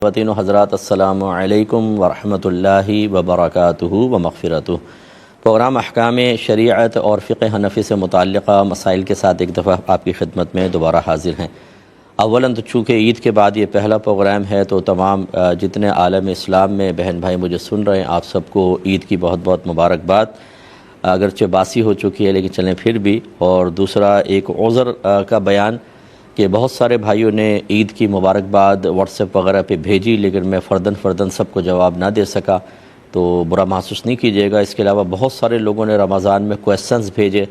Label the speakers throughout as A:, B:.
A: خواتین و حضرات السلام علیکم ورحمۃ اللہ وبرکاتہ و مغفرتہ۔ پروگرام احکام شریعت اور فقہ حنفی سے متعلقہ مسائل کے ساتھ ایک دفعہ آپ کی خدمت میں دوبارہ حاضر ہیں۔ اولاً تو چونکہ عید کے بعد یہ پہلا پروگرام ہے تو تمام جتنے عالم اسلام میں بہن بھائی مجھے سن رہے ہیں آپ سب کو عید کی بہت بہت مبارکباد۔ اگرچہ باسی ہو چکی ہے لیکن چلیں پھر بھی۔ اور دوسرا ایک عذر کا بیان کہ بہت سارے بھائیوں نے عید کی مبارکباد واٹس ایپ وغیرہ پہ بھیجی لیکن میں فرداً سب کو جواب نہ دے سکا، تو برا محسوس نہیں کیجیے گا۔ اس کے علاوہ بہت سارے لوگوں نے رمضان میں کویسچنز بھیجے،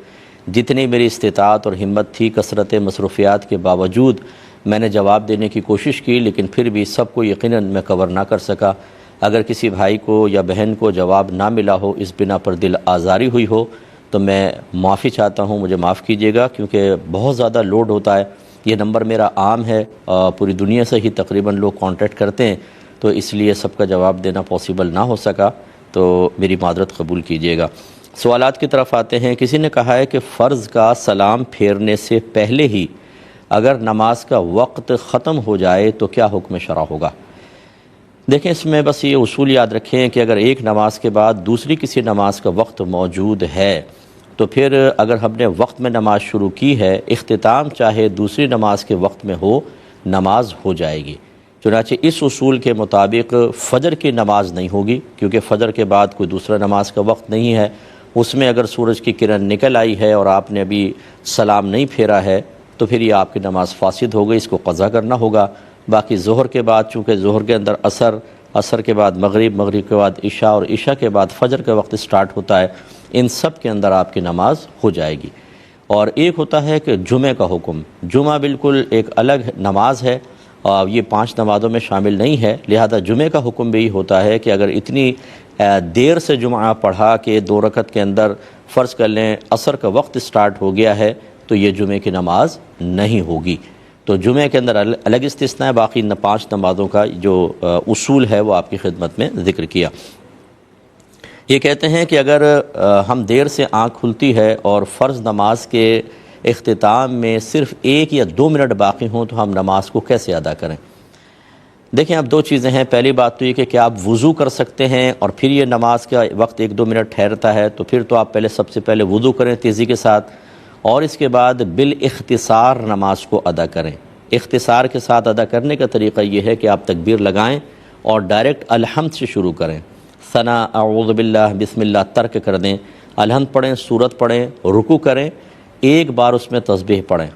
A: جتنی میری استطاعت اور ہمت تھی کثرت مصروفیات کے باوجود میں نے جواب دینے کی کوشش کی، لیکن پھر بھی سب کو یقیناً میں کور نہ کر سکا۔ اگر کسی بھائی کو یا بہن کو جواب نہ ملا ہو، اس بنا پر دل آزاری ہوئی ہو، تو میں معافی چاہتا ہوں، مجھے معاف کیجیے گا، کیونکہ بہت زیادہ لوڈ ہوتا ہے۔ یہ نمبر میرا عام ہے، پوری دنیا سے ہی تقریباً لوگ کانٹیکٹ کرتے ہیں، تو اس لیے سب کا جواب دینا پاسبل نہ ہو سکا، تو میری معذرت قبول کیجیے گا۔ سوالات کی طرف آتے ہیں۔ کسی نے کہا ہے کہ فرض کا سلام پھیرنے سے پہلے ہی اگر نماز کا وقت ختم ہو جائے تو کیا حکم شرع ہوگا؟ دیکھیں، اس میں بس یہ اصول یاد رکھیں کہ اگر ایک نماز کے بعد دوسری کسی نماز کا وقت موجود ہے تو پھر اگر ہم نے وقت میں نماز شروع کی ہے، اختتام چاہے دوسری نماز کے وقت میں ہو، نماز ہو جائے گی۔ چنانچہ اس اصول کے مطابق فجر کی نماز نہیں ہوگی، کیونکہ فجر کے بعد کوئی دوسرا نماز کا وقت نہیں ہے۔ اس میں اگر سورج کی کرن نکل آئی ہے اور آپ نے ابھی سلام نہیں پھیرا ہے تو پھر یہ آپ کی نماز فاسد ہو گئی، اس کو قضا کرنا ہوگا۔ باقی ظہر کے بعد، چونکہ ظہر کے اندر عصر کے بعد مغرب کے بعد عشاء اور عشاء کے بعد فجر کا وقت سٹارٹ ہوتا ہے، ان سب کے اندر آپ کی نماز ہو جائے گی۔ اور ایک ہوتا ہے کہ جمعہ کا حکم۔ جمعہ بالکل ایک الگ نماز ہے اور یہ 5 نمازوں میں شامل نہیں ہے، لہذا جمعہ کا حکم بھی ہوتا ہے کہ اگر اتنی دیر سے جمعہ پڑھا کہ 2 رکعت کے اندر فرض کر لیں عصر کا وقت سٹارٹ ہو گیا ہے تو یہ جمعہ کی نماز نہیں ہوگی۔ تو جمعہ کے اندر الگ استثناء ہے، باقی 5 نمازوں کا جو اصول ہے وہ آپ کی خدمت میں ذکر کیا۔ یہ کہتے ہیں کہ اگر ہم دیر سے آنکھ کھلتی ہے اور فرض نماز کے اختتام میں صرف 1 یا 2 منٹ باقی ہوں تو ہم نماز کو کیسے ادا کریں؟ دیکھیں، اب 2 چیزیں ہیں۔ پہلی بات تو یہ کہ کیا آپ وضو کر سکتے ہیں اور پھر یہ نماز کا وقت 1-2 منٹ ٹھہرتا ہے تو پھر تو آپ سب سے پہلے وضو کریں تیزی کے ساتھ، اور اس کے بعد بالاختصار نماز کو ادا کریں۔ اختصار کے ساتھ ادا کرنے کا طریقہ یہ ہے کہ آپ تکبیر لگائیں اور ڈائریکٹ الحمد سے شروع کریں۔ ثنا، اعوذ باللہ، بسم اللہ ترک کر دیں، الحمد پڑھیں، سورت پڑھیں، رکوع کریں، ایک بار اس میں تسبیح پڑھیں،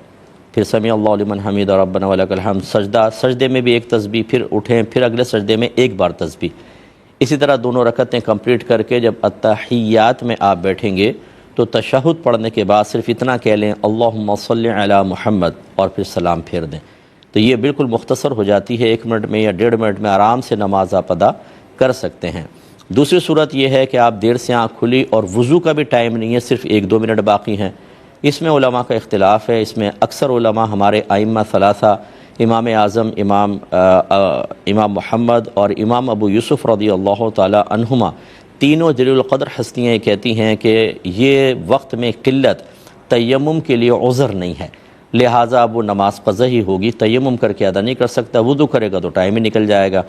A: پھر سمیع اللہ لمن حمید ربنا ولک الحمد، سجدے میں بھی ایک تسبیح، پھر اٹھیں، پھر اگلے سجدے میں ایک بار تسبیح۔ اسی طرح 2 رکعتیں کمپلیٹ کر کے جب التحیات میں آپ بیٹھیں گے تو تشہد پڑھنے کے بعد صرف اتنا کہہ لیں اللہم صلی علی محمد اور پھر سلام پھیر دیں، تو یہ بالکل مختصر ہو جاتی ہے، 1 منٹ میں یا 1.5 منٹ میں آرام سے نماز آپ ادا کر سکتے ہیں۔ دوسری صورت یہ ہے کہ آپ دیر سے آنکھ کھلی اور وضو کا بھی ٹائم نہیں ہے، صرف 1-2 منٹ باقی ہیں۔ اس میں علماء کا اختلاف ہے۔ اس میں اکثر علماء ہمارے ائمہ ثلاثہ، امام اعظم امام محمد اور امام ابو یوسف رضی اللہ تعالی عنہما، تینوں جلیل القدر ہستیاں کہتی ہیں کہ یہ وقت میں قلت تیمم کے لیے عذر نہیں ہے، لہٰذا اب وہ نماز قضا ہی ہوگی، تیمم کر کے ادا نہیں کر سکتا، وضو کرے گا تو ٹائم ہی نکل جائے گا۔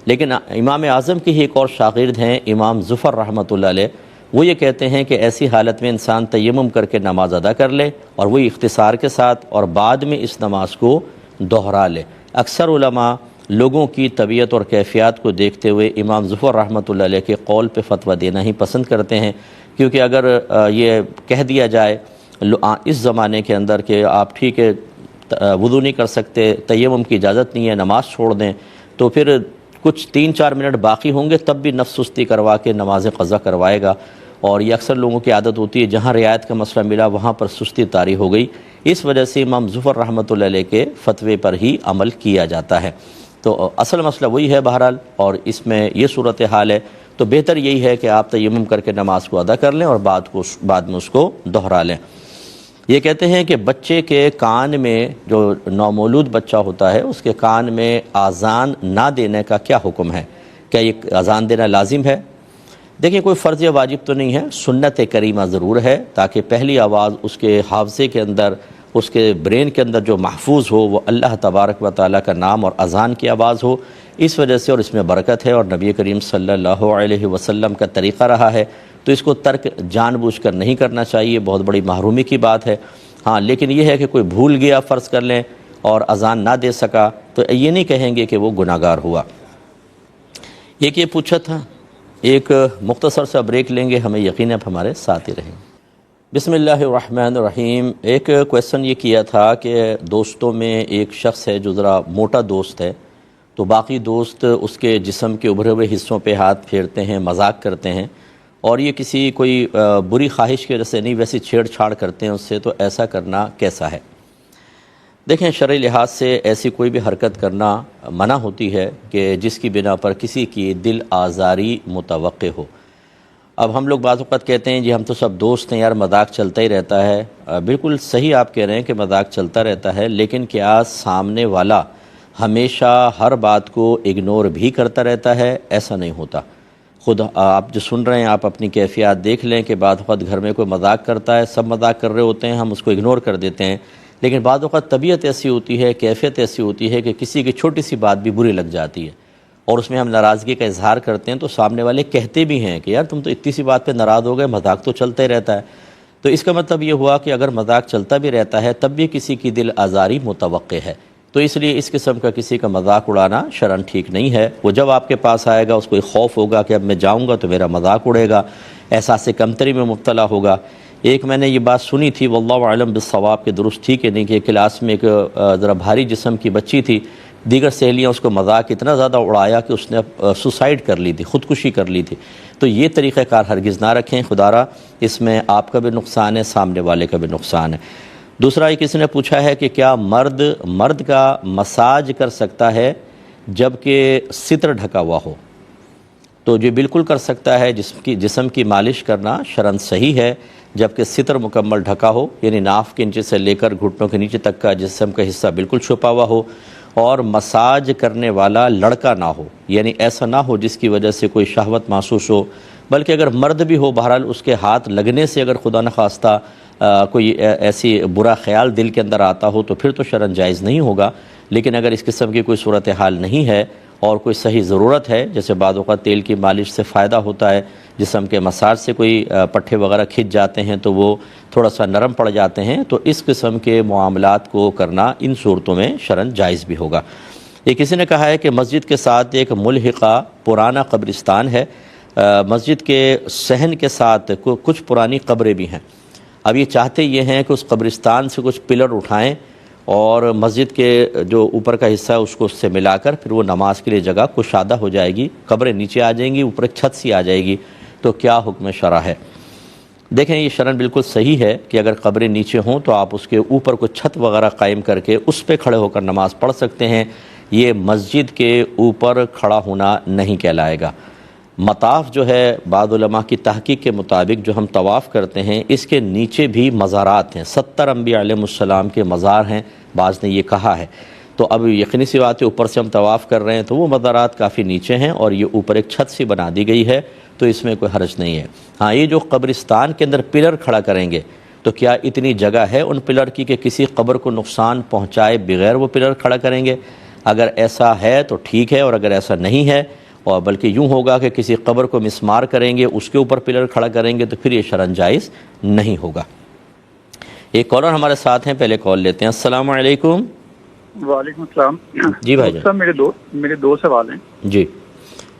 A: لیکن امام اعظم کی ہی ایک اور شاگرد ہیں امام ظفر رحمۃ اللہ علیہ، وہ یہ کہتے ہیں کہ ایسی حالت میں انسان تیمم کر کے نماز ادا کر لے اور وہی اختصار کے ساتھ، اور بعد میں اس نماز کو دہرا لے۔ اکثر علماء لوگوں کی طبیعت اور کیفیات کو دیکھتے ہوئے امام ظفر رحمۃ اللہ علیہ کے قول پہ فتویٰ دینا ہی پسند کرتے ہیں، کیونکہ اگر یہ کہہ دیا جائے اس زمانے کے اندر کہ آپ ٹھیک ہے وضو نہیں کر سکتے، تیمم کی اجازت نہیں ہے، نماز چھوڑ دیں، تو پھر کچھ 3-4 منٹ باقی ہوں گے تب بھی نفس سستی کروا کے نماز قضا کروائے گا، اور یہ اکثر لوگوں کی عادت ہوتی ہے جہاں رعایت کا مسئلہ ملا وہاں پر سستی طاری ہو گئی، اس وجہ سے امام ظفر رحمۃ اللہ علیہ کے فتوے پر ہی عمل کیا جاتا ہے۔ تو اصل مسئلہ وہی ہے بہرحال، اور اس میں یہ صورتحال ہے، تو بہتر یہی ہے کہ آپ تیمم کر کے نماز کو ادا کر لیں اور بعد میں اس کو دہرا لیں۔ یہ کہتے ہیں کہ بچے کے کان میں، جو نومولود بچہ ہوتا ہے اس کے کان میں اذان نہ دینے کا کیا حکم ہے؟ کیا یہ اذان دینا لازم ہے؟ دیکھیں، کوئی فرض یا واجب تو نہیں ہے، سنت کریمہ ضرور ہے، تاکہ پہلی آواز اس کے حافظے کے اندر، اس کے برین کے اندر جو محفوظ ہو وہ اللہ تبارک و تعالیٰ کا نام اور اذان کی آواز ہو۔ اس وجہ سے، اور اس میں برکت ہے اور نبی کریم صلی اللہ علیہ وسلم کا طریقہ رہا ہے، تو اس کو ترک جان بوجھ کر نہیں کرنا چاہیے، بہت بڑی محرومی کی بات ہے۔ ہاں لیکن یہ ہے کہ کوئی بھول گیا فرض کر لیں اور اذان نہ دے سکا تو یہ نہیں کہیں گے کہ وہ گناہگار ہوا۔ ایک یہ پوچھا تھا، ایک مختصر سا بریک لیں گے، ہمیں یقین ہے آپ ہمارے ساتھ ہی رہیں۔ بسم اللہ الرحمن الرحیم۔ ایک کویسچن یہ کیا تھا کہ دوستوں میں ایک شخص ہے جو ذرا موٹا دوست ہے، تو باقی دوست اس کے جسم کے ابھرے ہوئے حصوں پہ ہاتھ پھیرتے ہیں، مذاق کرتے ہیں، اور یہ کسی کوئی بری خواہش کی وجہ سے نہیں، ویسے چھیڑ چھاڑ کرتے ہیں اس سے، تو ایسا کرنا کیسا ہے؟ دیکھیں، شرعی لحاظ سے ایسی کوئی بھی حرکت کرنا منع ہوتی ہے کہ جس کی بنا پر کسی کی دل آزاری متوقع ہو۔ اب ہم لوگ بعض اوقات کہتے ہیں جی ہم تو سب دوست ہیں یار، مذاق چلتا ہی رہتا ہے۔ بالکل صحیح آپ کہہ رہے ہیں کہ مذاق چلتا رہتا ہے، لیکن کیا سامنے والا ہمیشہ ہر بات کو اگنور بھی کرتا رہتا ہے؟ ایسا نہیں ہوتا۔ خود آپ جو سن رہے ہیں، آپ اپنی کیفیات دیکھ لیں کہ بعض اوقات گھر میں کوئی مذاق کرتا ہے، سب مذاق کر رہے ہوتے ہیں، ہم اس کو اگنور کر دیتے ہیں، لیکن بعض اوقات طبیعت ایسی ہوتی ہے، کیفیت ایسی ہوتی ہے کہ کسی کی چھوٹی سی بات بھی بری لگ جاتی ہے اور اس میں ہم ناراضگی کا اظہار کرتے ہیں، تو سامنے والے کہتے بھی ہیں کہ یار تم تو اتنی سی بات پہ ناراض ہو گئے، مذاق تو چلتا ہی رہتا ہے۔ تو اس کا مطلب یہ ہوا کہ اگر مذاق چلتا بھی رہتا ہے تب بھی کسی کی دل آزاری متوقع ہے، تو اس لیے اس قسم کا کسی کا مذاق اڑانا شرعاً ٹھیک نہیں ہے۔ وہ جب آپ کے پاس آئے گا، اس کو ایک خوف ہوگا کہ اب میں جاؤں گا تو میرا مذاق اڑے گا، احساس کمتری میں مبتلا ہوگا۔ ایک میں نے یہ بات سنی تھی، واللہ اعلم بالصواب، کہ درست تھی کہ نہیں، کہ کلاس میں ایک ذرا بھاری جسم کی بچی تھی، دیگر سہیلیاں اس کو مذاق اتنا زیادہ اڑایا کہ اس نے سوسائڈ کر لی تھی، خودکشی کر لی تھی۔ تو یہ طریقہ کار ہرگز نہ رکھیں، خدا را اس میں آپ کا بھی نقصان ہے، سامنے والے کا بھی نقصان ہے۔ دوسرا یہ کسی نے پوچھا ہے کہ کیا مرد کا مساج کر سکتا ہے جبکہ ستر ڈھکا ہوا ہو؟ تو یہ بالکل کر سکتا ہے، جسم کی مالش کرنا شرعاً صحیح ہے جبکہ ستر مکمل ڈھکا ہو، یعنی ناف کے نیچے سے لے کر گھٹنوں کے نیچے تک کا جسم کا حصہ بالکل چھپا ہوا ہو، اور مساج کرنے والا لڑکا نہ ہو، یعنی ایسا نہ ہو جس کی وجہ سے کوئی شہوت محسوس ہو، بلکہ اگر مرد بھی ہو بہرحال اس کے ہاتھ لگنے سے اگر خدا نخواستہ کوئی ایسی برا خیال دل کے اندر آتا ہو تو پھر تو شرعاً جائز نہیں ہوگا۔ لیکن اگر اس قسم کی کوئی صورتحال نہیں ہے اور کوئی صحیح ضرورت ہے، جیسے بعض اوقات تیل کی مالش سے فائدہ ہوتا ہے، جسم کے مساج سے کوئی پٹھے وغیرہ کھنچ جاتے ہیں تو وہ تھوڑا سا نرم پڑ جاتے ہیں، تو اس قسم کے معاملات کو کرنا ان صورتوں میں شرعاً جائز بھی ہوگا۔ یہ کسی نے کہا ہے کہ مسجد کے ساتھ ایک ملحقہ پرانا قبرستان ہے، مسجد کے صحن کے ساتھ کچھ پرانی قبریں بھی ہیں۔ اب یہ چاہتے یہ ہیں کہ اس قبرستان سے کچھ پلر اٹھائیں اور مسجد کے جو اوپر کا حصہ ہے اس کو اس سے ملا کر پھر وہ نماز کے لیے جگہ کشادہ ہو جائے گی، قبریں نیچے آ جائیں گی، اوپر ایک چھت سی آ جائے گی، تو کیا حکم شرع ہے؟ دیکھیں، یہ شرعاً بالکل صحیح ہے کہ اگر قبریں نیچے ہوں تو آپ اس کے اوپر کوئی چھت وغیرہ قائم کر کے اس پہ کھڑے ہو کر نماز پڑھ سکتے ہیں۔ یہ مسجد کے اوپر کھڑا ہونا نہیں کہلائے گا۔ مطاف جو ہے، بعض علماء کی تحقیق کے مطابق جو ہم طواف کرتے ہیں، اس کے نیچے بھی مزارات ہیں، 70 انبیاء علیہ السلام کے مزار ہیں، بعض نے یہ کہا ہے۔ تو اب یقینی سی بات ہے، اوپر سے ہم طواف کر رہے ہیں تو وہ مزارات کافی نیچے ہیں اور یہ اوپر ایک چھت سی بنا دی گئی ہے، تو اس میں کوئی حرج نہیں ہے۔ ہاں، یہ جو قبرستان کے اندر پلر کھڑا کریں گے تو کیا اتنی جگہ ہے ان پلر کی کہ کسی قبر کو نقصان پہنچائے بغیر وہ پلر کھڑا کریں گے؟ اگر ایسا ہے تو ٹھیک ہے، اور اگر ایسا نہیں ہے اور بلکہ یوں ہوگا کہ کسی قبر کو مسمار کریں گے، اس کے اوپر پلر کھڑا کریں گے، تو پھر یہ شرعاً جائز نہیں ہوگا۔ ایک کالر ہمارے ساتھ ہیں، پہلے کال لیتے ہیں۔ السلام علیکم۔
B: وعلیکم السلام۔
A: جی بھائی جان۔
B: میرے دو سوال ہیں۔
A: جی۔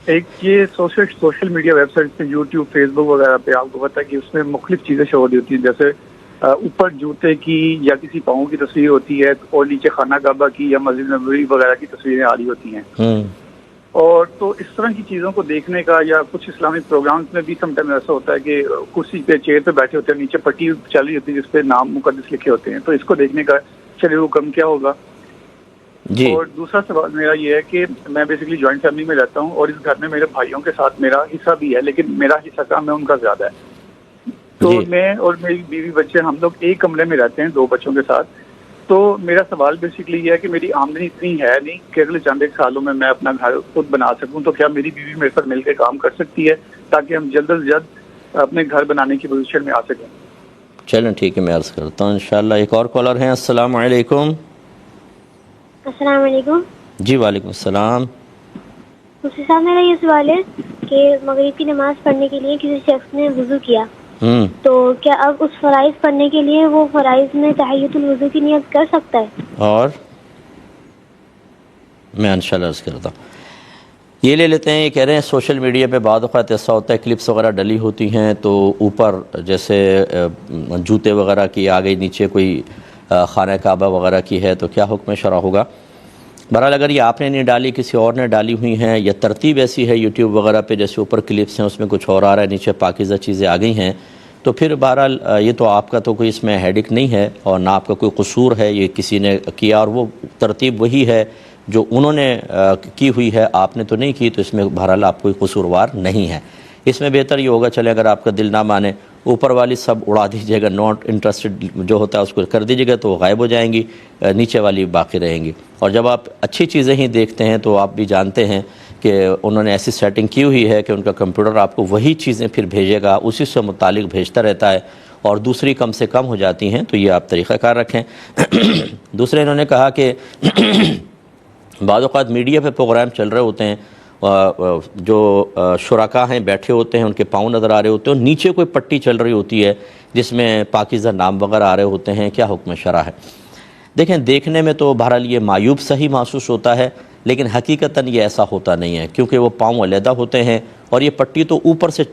B: ایک، یہ سوشل میڈیا ویب سائٹ پہ، یوٹیوب، فیس بک وغیرہ پہ آپ کو پتا ہے کہ اس میں مختلف چیزیں شو ہوتی ہیں، جیسے اوپر جوتے کی یا کسی پاؤں کی تصویر ہوتی ہے اور نیچے خانہ کعبہ کی یا مسجد نبوی وغیرہ کی تصویریں آ رہی ہوتی ہیں، اور تو اس طرح کی چیزوں کو دیکھنے کا، یا کچھ اسلامک پروگرامز میں بھی سم ٹائم ایسا ہوتا ہے کہ کرسی پہ، چیئر پہ بیٹھے ہوتے ہیں، نیچے پٹی چل رہی ہوتی ہے جس پہ نام مقدس لکھے ہوتے ہیں، تو اس کو دیکھنے کا شرعی حکم کیا ہوگا؟
A: جی۔ اور
B: دوسرا سوال میرا یہ ہے کہ میں بیسیکلی جوائنٹ فیملی میں رہتا ہوں، اور اس گھر میں میرے بھائیوں کے ساتھ میرا حصہ بھی ہے، لیکن میرا حصہ کم ہے، ان کا زیادہ ہے۔ تو میں اور میری بیوی بچے، ہم لوگ ایک کمرے میں رہتے ہیں 2 بچوں کے ساتھ۔ تو میرا سوال بیسیکلی یہ ہے کہ میری آمدنی اتنی ہے نہیں کہ اگلے چند ایک سالوں میں اپنا گھر خود بنا سکوں، تو کیا میری بیوی میرے ساتھ مل کے کام کر سکتی ہے تاکہ ہم جلد از جلد اپنے گھر بنانے کی پوزیشن میں آ سکیں؟
A: چلیں ٹھیک ہے، میں عرض کرتا ہوں انشاءاللہ۔ ایک اور کالر ہیں۔ السلام علیکم۔
C: السلام علیکم۔
A: جی وعلیکم السلام۔
C: مفتی صاحب میرا یہ سوال ہے کہ مغرب کی نماز پڑھنے کے لیے کسی شخص نے وضو کیا تو کیا اب اس فرائض پڑھنے کے لیے وہ فرائض میں تحیۃ الوضو کی نیت کر سکتا ہے؟
A: اور میں انشاءاللہ عرض کرتا ہوں، یہ لے لیتے ہیں، یہ کہہ رہے ہیں سوشل میڈیا پہ بعض اوقات ایسا ہوتا ہے کلپس وغیرہ ڈلی ہوتی ہیں تو اوپر جیسے جوتے وغیرہ کی آ گئی، نیچے کوئی خانہ کعبہ وغیرہ کی ہے، تو کیا حکم شرع ہوگا؟ بہرحال اگر یہ آپ نے نہیں ڈالی، کسی اور نے ڈالی ہوئی ہیں، یا ترتیب ایسی ہے یوٹیوب وغیرہ پہ جیسے اوپر کلپس ہیں اس میں کچھ اور آ رہا ہے، نیچے پاکیزہ چیزیں آ گئی ہیں، تو پھر بہرحال یہ تو آپ کا تو کوئی اس میں ہیڈک نہیں ہے اور نہ آپ کا کوئی قصور ہے، یہ کسی نے کیا اور وہ ترتیب وہی ہے جو انہوں نے کی ہوئی ہے، آپ نے تو نہیں کی، تو اس میں بہرحال آپ کوئی قصوروار نہیں ہے۔ اس میں بہتر یہ ہوگا چلے اگر آپ کا دل نہ مانے اوپر والی سب اڑا دیجیے گا، ناٹ انٹرسٹڈ جو ہوتا ہے اس کو کر دیجیے گا تو وہ غائب ہو جائیں گی، نیچے والی باقی رہیں گی۔ اور جب آپ اچھی چیزیں ہی دیکھتے ہیں تو آپ بھی جانتے ہیں کہ انہوں نے ایسی سیٹنگ کی ہوئی ہے کہ ان کا کمپیوٹر آپ کو وہی چیزیں پھر بھیجے گا، اسی سے متعلق بھیجتا رہتا ہے اور دوسری کم سے کم ہو جاتی ہیں، تو یہ آپ طریقہ کار رکھیں۔ دوسرے انہوں نے کہا کہ بعض اوقات میڈیا پہ پروگرام چل رہے ہوتے ہیں، جو شرکاء ہیں بیٹھے ہوتے ہیں، ان کے پاؤں نظر آ رہے ہوتے ہیں، اور نیچے کوئی پٹی چل رہی ہوتی ہے جس میں پاکیزہ نام وغیرہ آ رہے ہوتے ہیں، کیا حکم شرع ہے؟ دیکھیں دیکھنے میں تو بہرحال یہ معیوب صحیح محسوس ہوتا ہے، لیکن حقیقتاً یہ ایسا ہوتا نہیں ہے، کیونکہ وہ پاؤں علیحدہ ہوتے ہیں اور یہ پٹی تو اوپر سے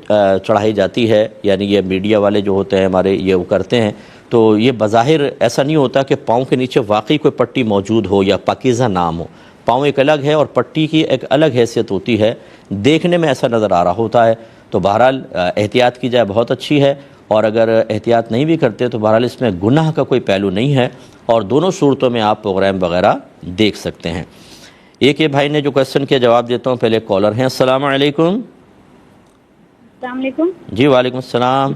A: چڑھائی جاتی ہے، یعنی یہ میڈیا والے جو ہوتے ہیں ہمارے یہ وہ کرتے ہیں، تو یہ بظاہر ایسا نہیں ہوتا کہ پاؤں کے نیچے واقعی کوئی پٹی موجود ہو یا پاکیزہ نام ہو۔ پاؤں ایک الگ ہے اور پٹی کی ایک الگ حیثیت ہوتی ہے، دیکھنے میں ایسا نظر آ رہا ہوتا ہے، تو بہرحال احتیاط کی جائے بہت اچھی ہے، اور اگر احتیاط نہیں بھی کرتے تو بہرحال اس میں گناہ کا کوئی پہلو نہیں ہے، اور دونوں صورتوں میں آپ پروگرام وغیرہ دیکھ سکتے ہیں۔ ایک یہ بھائی نے جو کویسچن کیا جواب دیتا ہوں، پہلے کالر ہیں۔ السلام علیکم۔
C: السلام علیکم۔
A: جی وعلیکم السلام۔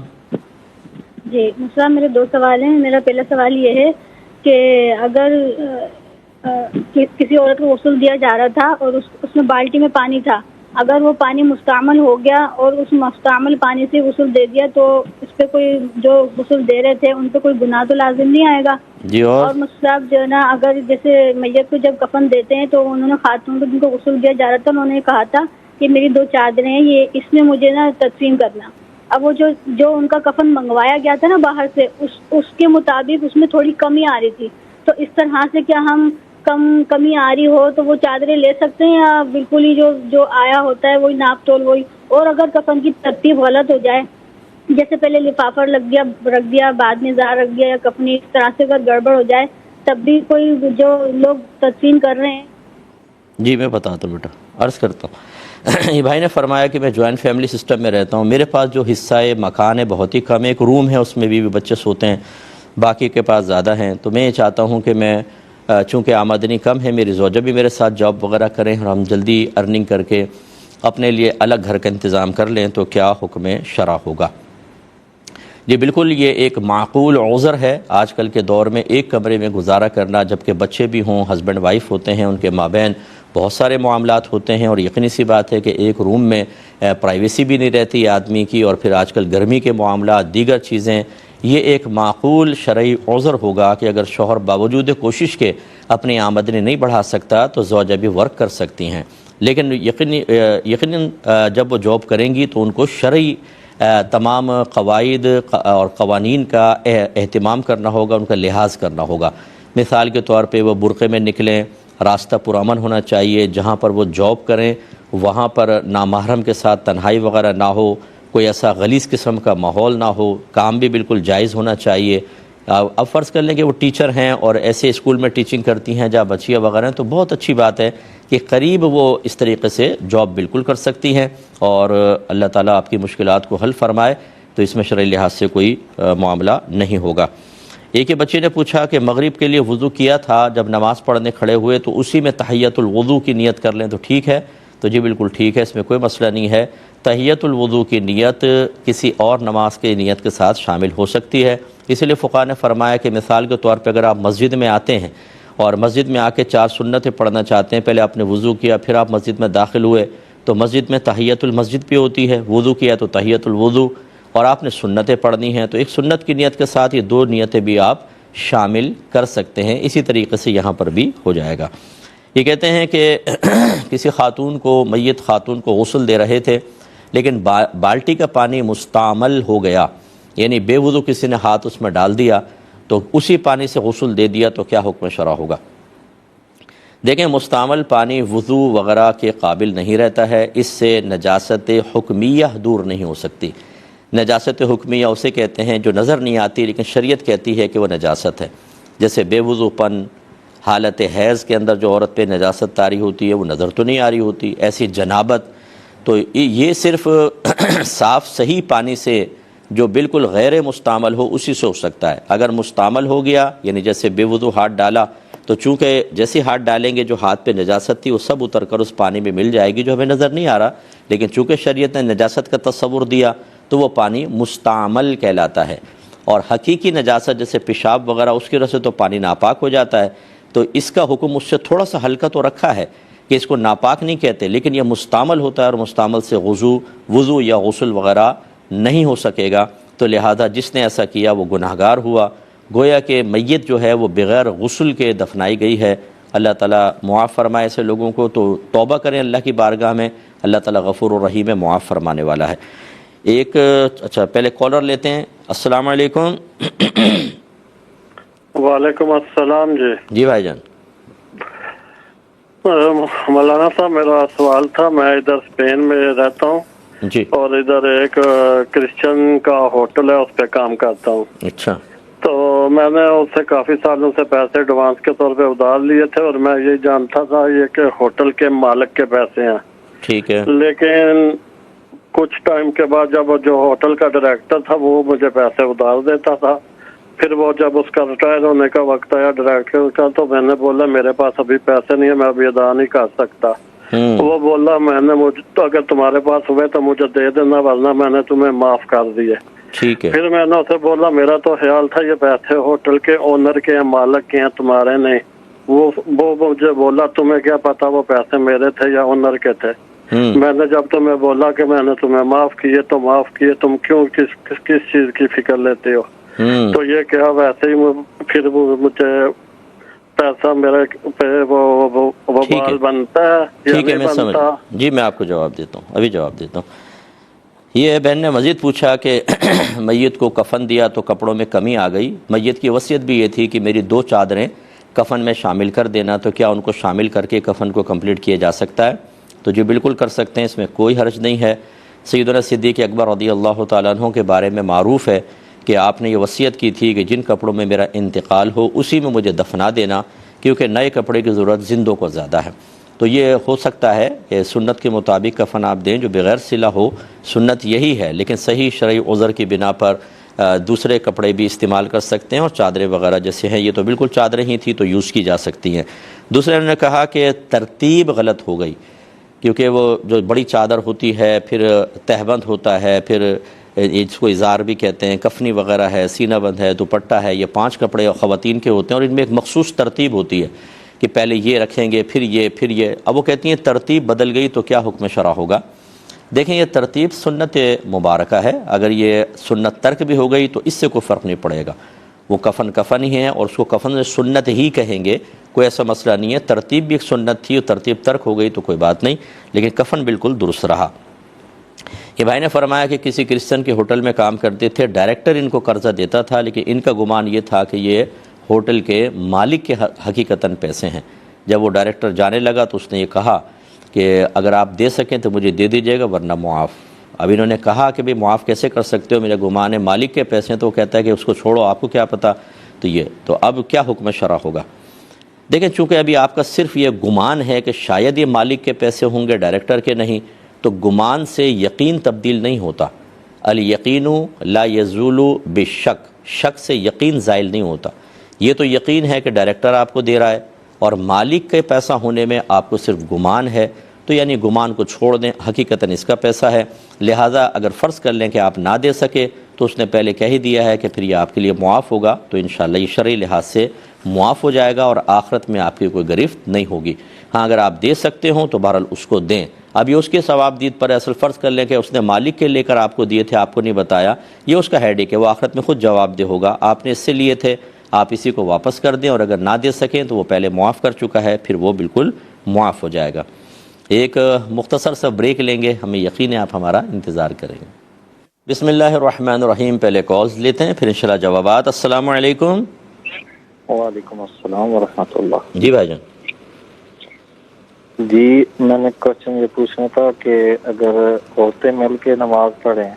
C: جی مثلا میرے دو سوال ہیں۔ میرا پہلا سوال یہ ہے کہ اگر کسی عورت کو غسل دیا جا رہا تھا اور اس میں بالٹی میں پانی تھا، اگر وہ پانی مستعمل ہو گیا اور اس مستعمل پانی سے غسل دے دیا تو اس پہ کوئی جو غسل دے رہے تھے ان پہ کوئی گناہ تو لازم نہیں آئے گا؟
A: جی اور
C: مصعب جو ہے نا، اگر جیسے میت کو جب کفن دیتے ہیں تو انہوں نے خاتون کو جن کو غسل دیا جا رہا تھا انہوں نے کہا تھا کہ میری 2 چادریں ہیں، یہ اس میں مجھے نا تقسیم کرنا۔ اب وہ جو ان کا کفن منگوایا گیا تھا نا باہر سے، اس کے مطابق اس میں تھوڑی کمی آ رہی تھی، تو اس طرح سے کیا ہم کمی آ رہی ہو تو وہ چادریں لے سکتے ہیں، یا بالکل ہی جو آیا ہوتا ہے وہی ناپ تول وہی؟ اور اگر کفن کی ترتیب غلط ہو جائے، جیسے پہلے لفافہ رکھ دیا بعد میں زار رکھ دیا، یا کفنی اس طرح سے اگر گڑبڑ ہو جائے تب بھی کوئی جو لوگ تقسیم کر رہے ہیں؟
A: جی میں بتاتا ہوں بیٹا، عرض کرتا ہوں۔ یہ بھائی نے فرمایا کہ میں جوائنٹ فیملی سسٹم میں رہتا ہوں، میرے پاس جو حصہ مکان ہے بہت ہی کم ہے، ایک روم ہے اس میں بھی بچے سوتے ہیں، باقی کے پاس زیادہ ہیں، تو میں یہ چاہتا ہوں کہ میں چونکہ آمدنی کم ہے، میری زوجہ بھی میرے ساتھ جاب وغیرہ کریں اور ہم جلدی ارننگ کر کے اپنے لیے الگ گھر کا انتظام کر لیں، تو کیا حکم شرع ہوگا؟ جی بالکل، یہ ایک معقول عذر ہے۔ آج کل کے دور میں ایک کمرے میں گزارا کرنا، جبکہ بچے بھی ہوں، ہسبینڈ وائف ہوتے ہیں، ان کے مابین بہت سارے معاملات ہوتے ہیں، اور یقینی سی بات ہے کہ ایک روم میں پرائیویسی بھی نہیں رہتی آدمی کی، اور پھر آج کل گرمی کے معاملات، دیگر چیزیں، یہ ایک معقول شرعی عذر ہوگا کہ اگر شوہر باوجود کوشش کے اپنی آمدنی نہیں بڑھا سکتا تو زوجہ بھی ورک کر سکتی ہیں، لیکن یقیناً جب وہ جاب کریں گی تو ان کو شرعی تمام قواعد اور قوانین کا اہتمام کرنا ہوگا، ان کا لحاظ کرنا ہوگا۔ مثال کے طور پہ وہ برقعے میں نکلیں، راستہ پرامن ہونا چاہیے، جہاں پر وہ جاب کریں وہاں پر نامحرم کے ساتھ تنہائی وغیرہ نہ ہو، کوئی ایسا غلیظ قسم کا ماحول نہ ہو، کام بھی بالکل جائز ہونا چاہیے۔ اب فرض کر لیں کہ وہ ٹیچر ہیں اور ایسے اسکول میں ٹیچنگ کرتی ہیں جہاں بچیاں وغیرہ ہیں، تو بہت اچھی بات ہے کہ قریب وہ اس طریقے سے جاب بالکل کر سکتی ہیں، اور اللہ تعالیٰ آپ کی مشکلات کو حل فرمائے، تو اس میں شرعی لحاظ سے کوئی معاملہ نہیں ہوگا۔ ایک بچے نے پوچھا کہ مغرب کے لیے وضو کیا تھا، جب نماز پڑھنے کھڑے ہوئے تو اسی میں تحیۃ الوضو کی نیت کر لیں تو ٹھیک ہے؟ تو جی بالکل ٹھیک ہے، اس میں کوئی مسئلہ نہیں ہے۔ تحیۃ الوضو کی نیت کسی اور نماز کی نیت کے ساتھ شامل ہو سکتی ہے، اس لیے فقہاء نے فرمایا کہ مثال کے طور پہ اگر آپ مسجد میں آتے ہیں اور مسجد میں آ کے 4 سنتیں پڑھنا چاہتے ہیں، پہلے آپ نے وضو کیا پھر آپ مسجد میں داخل ہوئے، تو مسجد میں تحیۃ المسجد بھی ہوتی ہے، وضو کیا تو تحیۃ الوضو، اور آپ نے سنتیں پڑھنی ہیں تو ایک سنت کی نیت کے ساتھ یہ 2 نیتیں بھی آپ شامل کر سکتے ہیں، اسی طریقے سے یہاں پر بھی ہو جائے گا۔ یہ کہتے ہیں کہ کسی خاتون کو، میت خاتون کو غسل دے رہے تھے، لیکن بالٹی کا پانی مستعمل ہو گیا، یعنی بے وضو کسی نے ہاتھ اس میں ڈال دیا تو اسی پانی سے غسل دے دیا، تو کیا حکم شرع ہوگا؟ دیکھیں، مستعمل پانی وضو وغیرہ کے قابل نہیں رہتا ہے، اس سے نجاست حکمیہ دور نہیں ہو سکتی۔ نجاست حکمیہ اسے کہتے ہیں جو نظر نہیں آتی لیکن شریعت کہتی ہے کہ وہ نجاست ہے، جیسے بے وضو پن، حالت حیض کے اندر جو عورت پہ نجاست طاری ہوتی ہے وہ نظر تو نہیں آ رہی ہوتی، ایسی جنابت، تو یہ صرف صاف صحیح پانی سے جو بالکل غیر مستعمل ہو اسی سے ہو سکتا ہے۔ اگر مستعمل ہو گیا، یعنی جیسے بے وضو ہاتھ ڈالا، تو چونکہ جیسے ہاتھ ڈالیں گے جو ہاتھ پہ نجاست تھی وہ سب اتر کر اس پانی میں مل جائے گی جو ہمیں نظر نہیں آ رہا، لیکن چونکہ شریعت نے نجاست کا تصور دیا تو وہ پانی مستعمل کہلاتا ہے۔ اور حقیقی نجاست جیسے پیشاب وغیرہ، اس کی وجہ سے تو پانی ناپاک ہو جاتا ہے، تو اس کا حکم اس سے تھوڑا سا ہلکا تو رکھا ہے کہ اس کو ناپاک نہیں کہتے، لیکن یہ مستعمل ہوتا ہے اور مستعمل سے وضو یا غسل وغیرہ نہیں ہو سکے گا، تو لہذا جس نے ایسا کیا وہ گناہگار ہوا، گویا کہ میت جو ہے وہ بغیر غسل کے دفنائی گئی ہے۔ اللہ تعالیٰ معاف فرمائے ایسے لوگوں کو، تو توبہ کریں اللہ کی بارگاہ میں، اللہ تعالیٰ غفور الرحیم ہے، معاف فرمانے والا ہے۔ اچھا پہلے کالر لیتے ہیں۔ السلام علیکم۔
D: وعلیکم السلام جی۔
A: جی بھائی جان۔
D: مولانا صاحب، میرا سوال تھا، میں ادھر اسپین میں رہتا ہوں
A: جی۔
D: اور ادھر ایک کرسچن کا ہوٹل ہے، اس پہ کام کرتا ہوں۔
A: اچھا۔
D: تو میں نے اس سے کافی سالوں سے پیسے ایڈوانس کے طور پہ ادھار لیے تھے، اور میں یہ جانتا تھا یہ کہ ہوٹل کے مالک کے پیسے ہیں،
A: ٹھیک ہے۔
D: لیکن کچھ ٹائم کے بعد جب جو ہوٹل کا ڈائریکٹر تھا وہ مجھے پیسے ادھار دیتا تھا، پھر وہ جب اس کا ریٹائر ہونے کا وقت آیا ڈائریکٹر کا، تو میں نے بولا میرے پاس ابھی پیسے نہیں ہیں، میں ابھی ادا نہیں کر سکتا۔ وہ بولا تو اگر تمہارے پاس ہوئے تو مجھے دے دینا، ورنہ میں نے تمہیں معاف کر دیے۔
A: ٹھیک ہے۔
D: پھر میں نے اسے بولا میرا تو خیال تھا یہ پیسے ہوٹل کے اونر کے ہیں، مالک کے ہیں، تمہارے نہیں۔ وہ مجھے بولا تمہیں کیا پتا وہ پیسے میرے تھے یا اونر کے تھے۔ میں نے جب تمہیں بولا کہ میں نے تمہیں معاف کیے تو معاف کیے، تم کیوں کس چیز کی فکر لیتے ہو؟ تو یہ کیا ویسے ہی پھر مجھے پیسہ میرے پہ وہ بال بنتا ہے؟
A: ٹھیک ہے، میں سمجھ جی، میں آپ کو جواب دیتا ہوں، ابھی جواب دیتا ہوں۔ یہ بہن نے مزید پوچھا کہ میت کو کفن دیا تو کپڑوں میں کمی آ گئی، میت کی وصیت بھی یہ تھی کہ میری 2 چادریں کفن میں شامل کر دینا، تو کیا ان کو شامل کر کے کفن کو کمپلیٹ کیا جا سکتا ہے؟ تو جی بالکل کر سکتے ہیں، اس میں کوئی حرج نہیں ہے۔ سیدنا صدیق اکبر رضی اللہ تعالیٰ عنہ کے بارے میں معروف ہے کہ آپ نے یہ وصیت کی تھی کہ جن کپڑوں میں میرا انتقال ہو اسی میں مجھے دفنا دینا، کیونکہ نئے کپڑے کی ضرورت زندوں کو زیادہ ہے۔ تو یہ ہو سکتا ہے کہ سنت کے مطابق کفن آپ دیں جو بغیر سلا ہو، سنت یہی ہے، لیکن صحیح شرعی عذر کی بنا پر دوسرے کپڑے بھی استعمال کر سکتے ہیں، اور چادریں وغیرہ جیسے ہیں یہ تو بالکل چادریں ہی تھی تو یوز کی جا سکتی ہیں۔ دوسرے انہوں نے کہا کہ ترتیب غلط ہو گئی، کیونکہ وہ جو بڑی چادر ہوتی ہے، پھر تہبند ہوتا ہے، پھر اس کو ازار بھی کہتے ہیں، کفنی وغیرہ ہے، سینہ بند ہے، دوپٹہ ہے، یہ 5 کپڑے خواتین کے ہوتے ہیں، اور ان میں ایک مخصوص ترتیب ہوتی ہے کہ پہلے یہ رکھیں گے، پھر یہ۔ اب وہ کہتی ہیں ترتیب بدل گئی تو کیا حکم شرع ہوگا؟ دیکھیں، یہ ترتیب سنت مبارکہ ہے، اگر یہ سنت ترک بھی ہو گئی تو اس سے کوئی فرق نہیں پڑے گا، وہ کفن ہی ہے اور اس کو کفن سنت ہی کہیں گے، کوئی ایسا مسئلہ نہیں ہے۔ ترتیب بھی ایک سنت تھی اور ترتیب ترک ہو گئی تو کوئی بات نہیں، لیکن کفن بالکل درست رہا۔ یہ بھائی نے فرمایا کہ کسی کرسچن کے ہوٹل میں کام کرتے تھے، ڈائریکٹر ان کو قرضہ دیتا تھا، لیکن ان کا گمان یہ تھا کہ یہ ہوٹل کے مالک کے حقیقتاً پیسے ہیں۔ جب وہ ڈائریکٹر جانے لگا تو اس نے یہ کہا کہ اگر آپ دے سکیں تو مجھے دے دیجیے گا، ورنہ معاف۔ اب انہوں نے کہا کہ بھئی معاف کیسے کر سکتے ہو، میرا گمان ہے مالک کے پیسے ہیں، تو وہ کہتا ہے کہ اس کو چھوڑو، آپ کو کیا پتہ۔ تو اب کیا حکم شرع ہوگا؟ دیکھیں، چونکہ ابھی آپ کا صرف یہ گمان ہے کہ شاید یہ مالک کے پیسے ہوں گے، ڈائریکٹر کے نہیں، تو گمان سے یقین تبدیل نہیں ہوتا۔ الیقین لا یزول بالشک، شک سے یقین زائل نہیں ہوتا۔ یہ تو یقین ہے کہ ڈائریکٹر آپ کو دے رہا ہے، اور مالک کے پیسہ ہونے میں آپ کو صرف گمان ہے، تو یعنی گمان کو چھوڑ دیں، حقیقتاً اس کا پیسہ ہے۔ لہٰذا اگر فرض کر لیں کہ آپ نہ دے سکے تو اس نے پہلے کہہ ہی دیا ہے کہ پھر یہ آپ کے لیے معاف ہوگا، تو انشاءاللہ یہ شرعی لحاظ سے معاف ہو جائے گا اور آخرت میں آپ کی کوئی گرفت نہیں ہوگی۔ ہاں، اگر آپ دے سکتے ہوں تو بہرحال اس کو دیں۔ اب یہ اس کے ثواب دید پر اصل فرض کر لیں کہ اس نے مالک کے لے کر آپ کو دیے تھے، آپ کو نہیں بتایا، یہ اس کا ہیڈیک ہے، وہ آخرت میں خود جواب دہ ہوگا، آپ نے اس سے لیے تھے، آپ اسی کو واپس کر دیں، اور اگر نہ دے سکیں تو وہ پہلے معاف کر چکا ہے، پھر وہ بالکل معاف ہو جائے گا۔ ایک مختصر سا بریک لیں گے، ہمیں یقین ہے آپ ہمارا انتظار کریں گے۔ بسم اللہ الرحمن الرحیم، پہلے کالز لیتے ہیں پھر انشاءاللہ جوابات۔ السلام علیکم۔
E: وعلیکم السلام ورحمۃ اللہ۔
A: جی بھائی جان۔
E: جی میں نے کوشچن یہ پوچھنا تھا کہ اگر عورتیں مل کے نماز پڑھیں،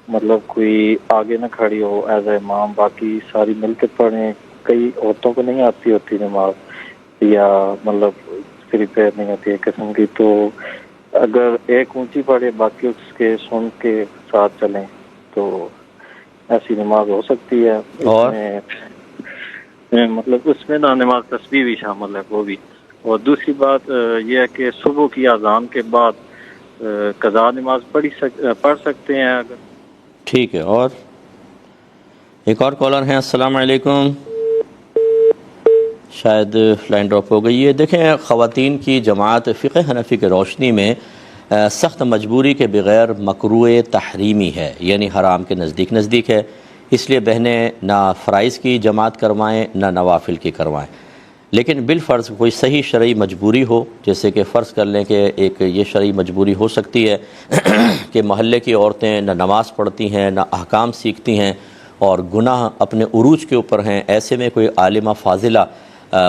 E: مطلب کوئی آگے نہ کھڑی ہو ایز اے امام، باقی ساری مل کے پڑھیں، کئی عورتوں کو نہیں آتی ہوتی نماز، یا مطلب پریپیئر نہیں ہوتی ہے قسم کی، تو اگر ایک اونچی پڑھے باقی اس کے سن کے ساتھ چلیں تو ایسی نماز ہو سکتی ہے؟
A: اور
E: مطلب اس میں نا نماز تسبیح بھی شامل ہے وہ بھی۔ اور دوسری بات یہ ہے کہ صبح کی اذان کے بعد قضا نماز پڑھ سکتے ہیں اگر؟
A: ٹھیک ہے۔ اور ایک اور کالر ہیں۔ السلام علیکم، شاید لائن ڈراپ ہو گئی ہے۔ دیکھیں، خواتین کی جماعت فقہ حنفی کے روشنی میں سخت مجبوری کے بغیر مکروہ تحریمی ہے، یعنی حرام کے نزدیک ہے، اس لیے بہنیں نہ فرائض کی جماعت کروائیں نہ نوافل کی کروائیں۔ لیکن بالفرض کوئی صحیح شرعی مجبوری ہو، جیسے کہ فرض کر لیں کہ ایک یہ شرعی مجبوری ہو سکتی ہے کہ محلے کی عورتیں نہ نماز پڑھتی ہیں نہ احکام سیکھتی ہیں اور گناہ اپنے عروج کے اوپر ہیں، ایسے میں کوئی عالمہ فاضلہ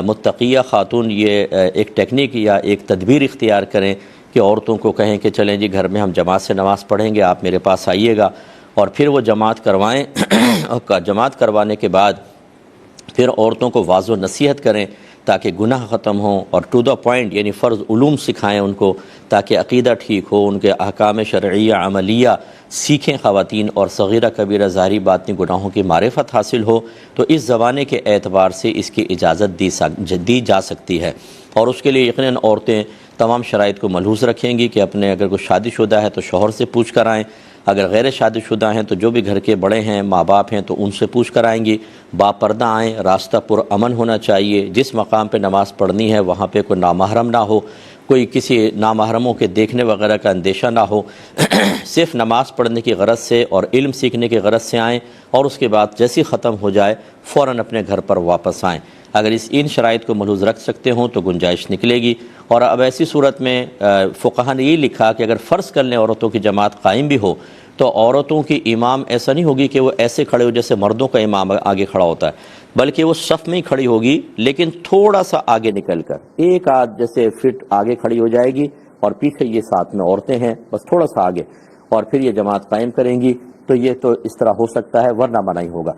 A: متقیہ خاتون یہ ایک ٹیکنیک یا ایک تدبیر اختیار کریں کہ عورتوں کو کہیں کہ چلیں جی گھر میں ہم جماعت سے نماز پڑھیں گے، آپ میرے پاس آئیے گا، اور پھر وہ جماعت کروائیں اور جماعت کروانے کے بعد پھر عورتوں کو واضح و نصیحت کریں تاکہ گناہ ختم ہوں، اور ٹو دا پوائنٹ یعنی فرض علوم سکھائیں ان کو تاکہ عقیدہ ٹھیک ہو، ان کے احکام شرعیہ عملیہ سیکھیں خواتین، اور صغیرہ کبیرہ ظاہری باطنی گناہوں کی معرفت حاصل ہو۔ تو اس زمانے کے اعتبار سے اس کی اجازت دی جا سکتی ہے، اور اس کے لیے یقیناً عورتیں تمام شرائط کو ملحوظ رکھیں گی کہ اپنے اگر کوئی شادی شدہ ہے تو شوہر سے پوچھ کر آئیں، اگر غیر شادی شدہ ہیں تو جو بھی گھر کے بڑے ہیں ماں باپ ہیں تو ان سے پوچھ کر آئیں گی، باپردہ آئیں، راستہ پر امن ہونا چاہیے، جس مقام پہ نماز پڑھنی ہے وہاں پہ کوئی نامحرم نہ ہو، کوئی کسی نامحرموں کے دیکھنے وغیرہ کا اندیشہ نہ ہو، صرف نماز پڑھنے کی غرض سے اور علم سیکھنے کی غرض سے آئیں، اور اس کے بعد جیسی ختم ہو جائے فوراً اپنے گھر پر واپس آئیں۔ اگر ان شرائط کو ملحوظ رکھ سکتے ہوں تو گنجائش نکلے گی۔ اور اب ایسی صورت میں فقہا نے یہ لکھا کہ اگر فرض کر لیں عورتوں کی جماعت قائم بھی ہو تو عورتوں کی امام ایسا نہیں ہوگی کہ وہ ایسے کھڑے ہو جیسے مردوں کا امام آگے کھڑا ہوتا ہے، بلکہ وہ صف میں ہی کھڑی ہوگی لیکن تھوڑا سا آگے نکل کر، ایک آدھ جیسے فٹ آگے کھڑی ہو جائے گی، اور پیچھے یہ ساتھ میں عورتیں ہیں بس تھوڑا سا آگے، اور پھر یہ جماعت قائم کریں گی۔ تو یہ تو اس طرح ہو سکتا ہے، ورنہ منع ہی ہوگا۔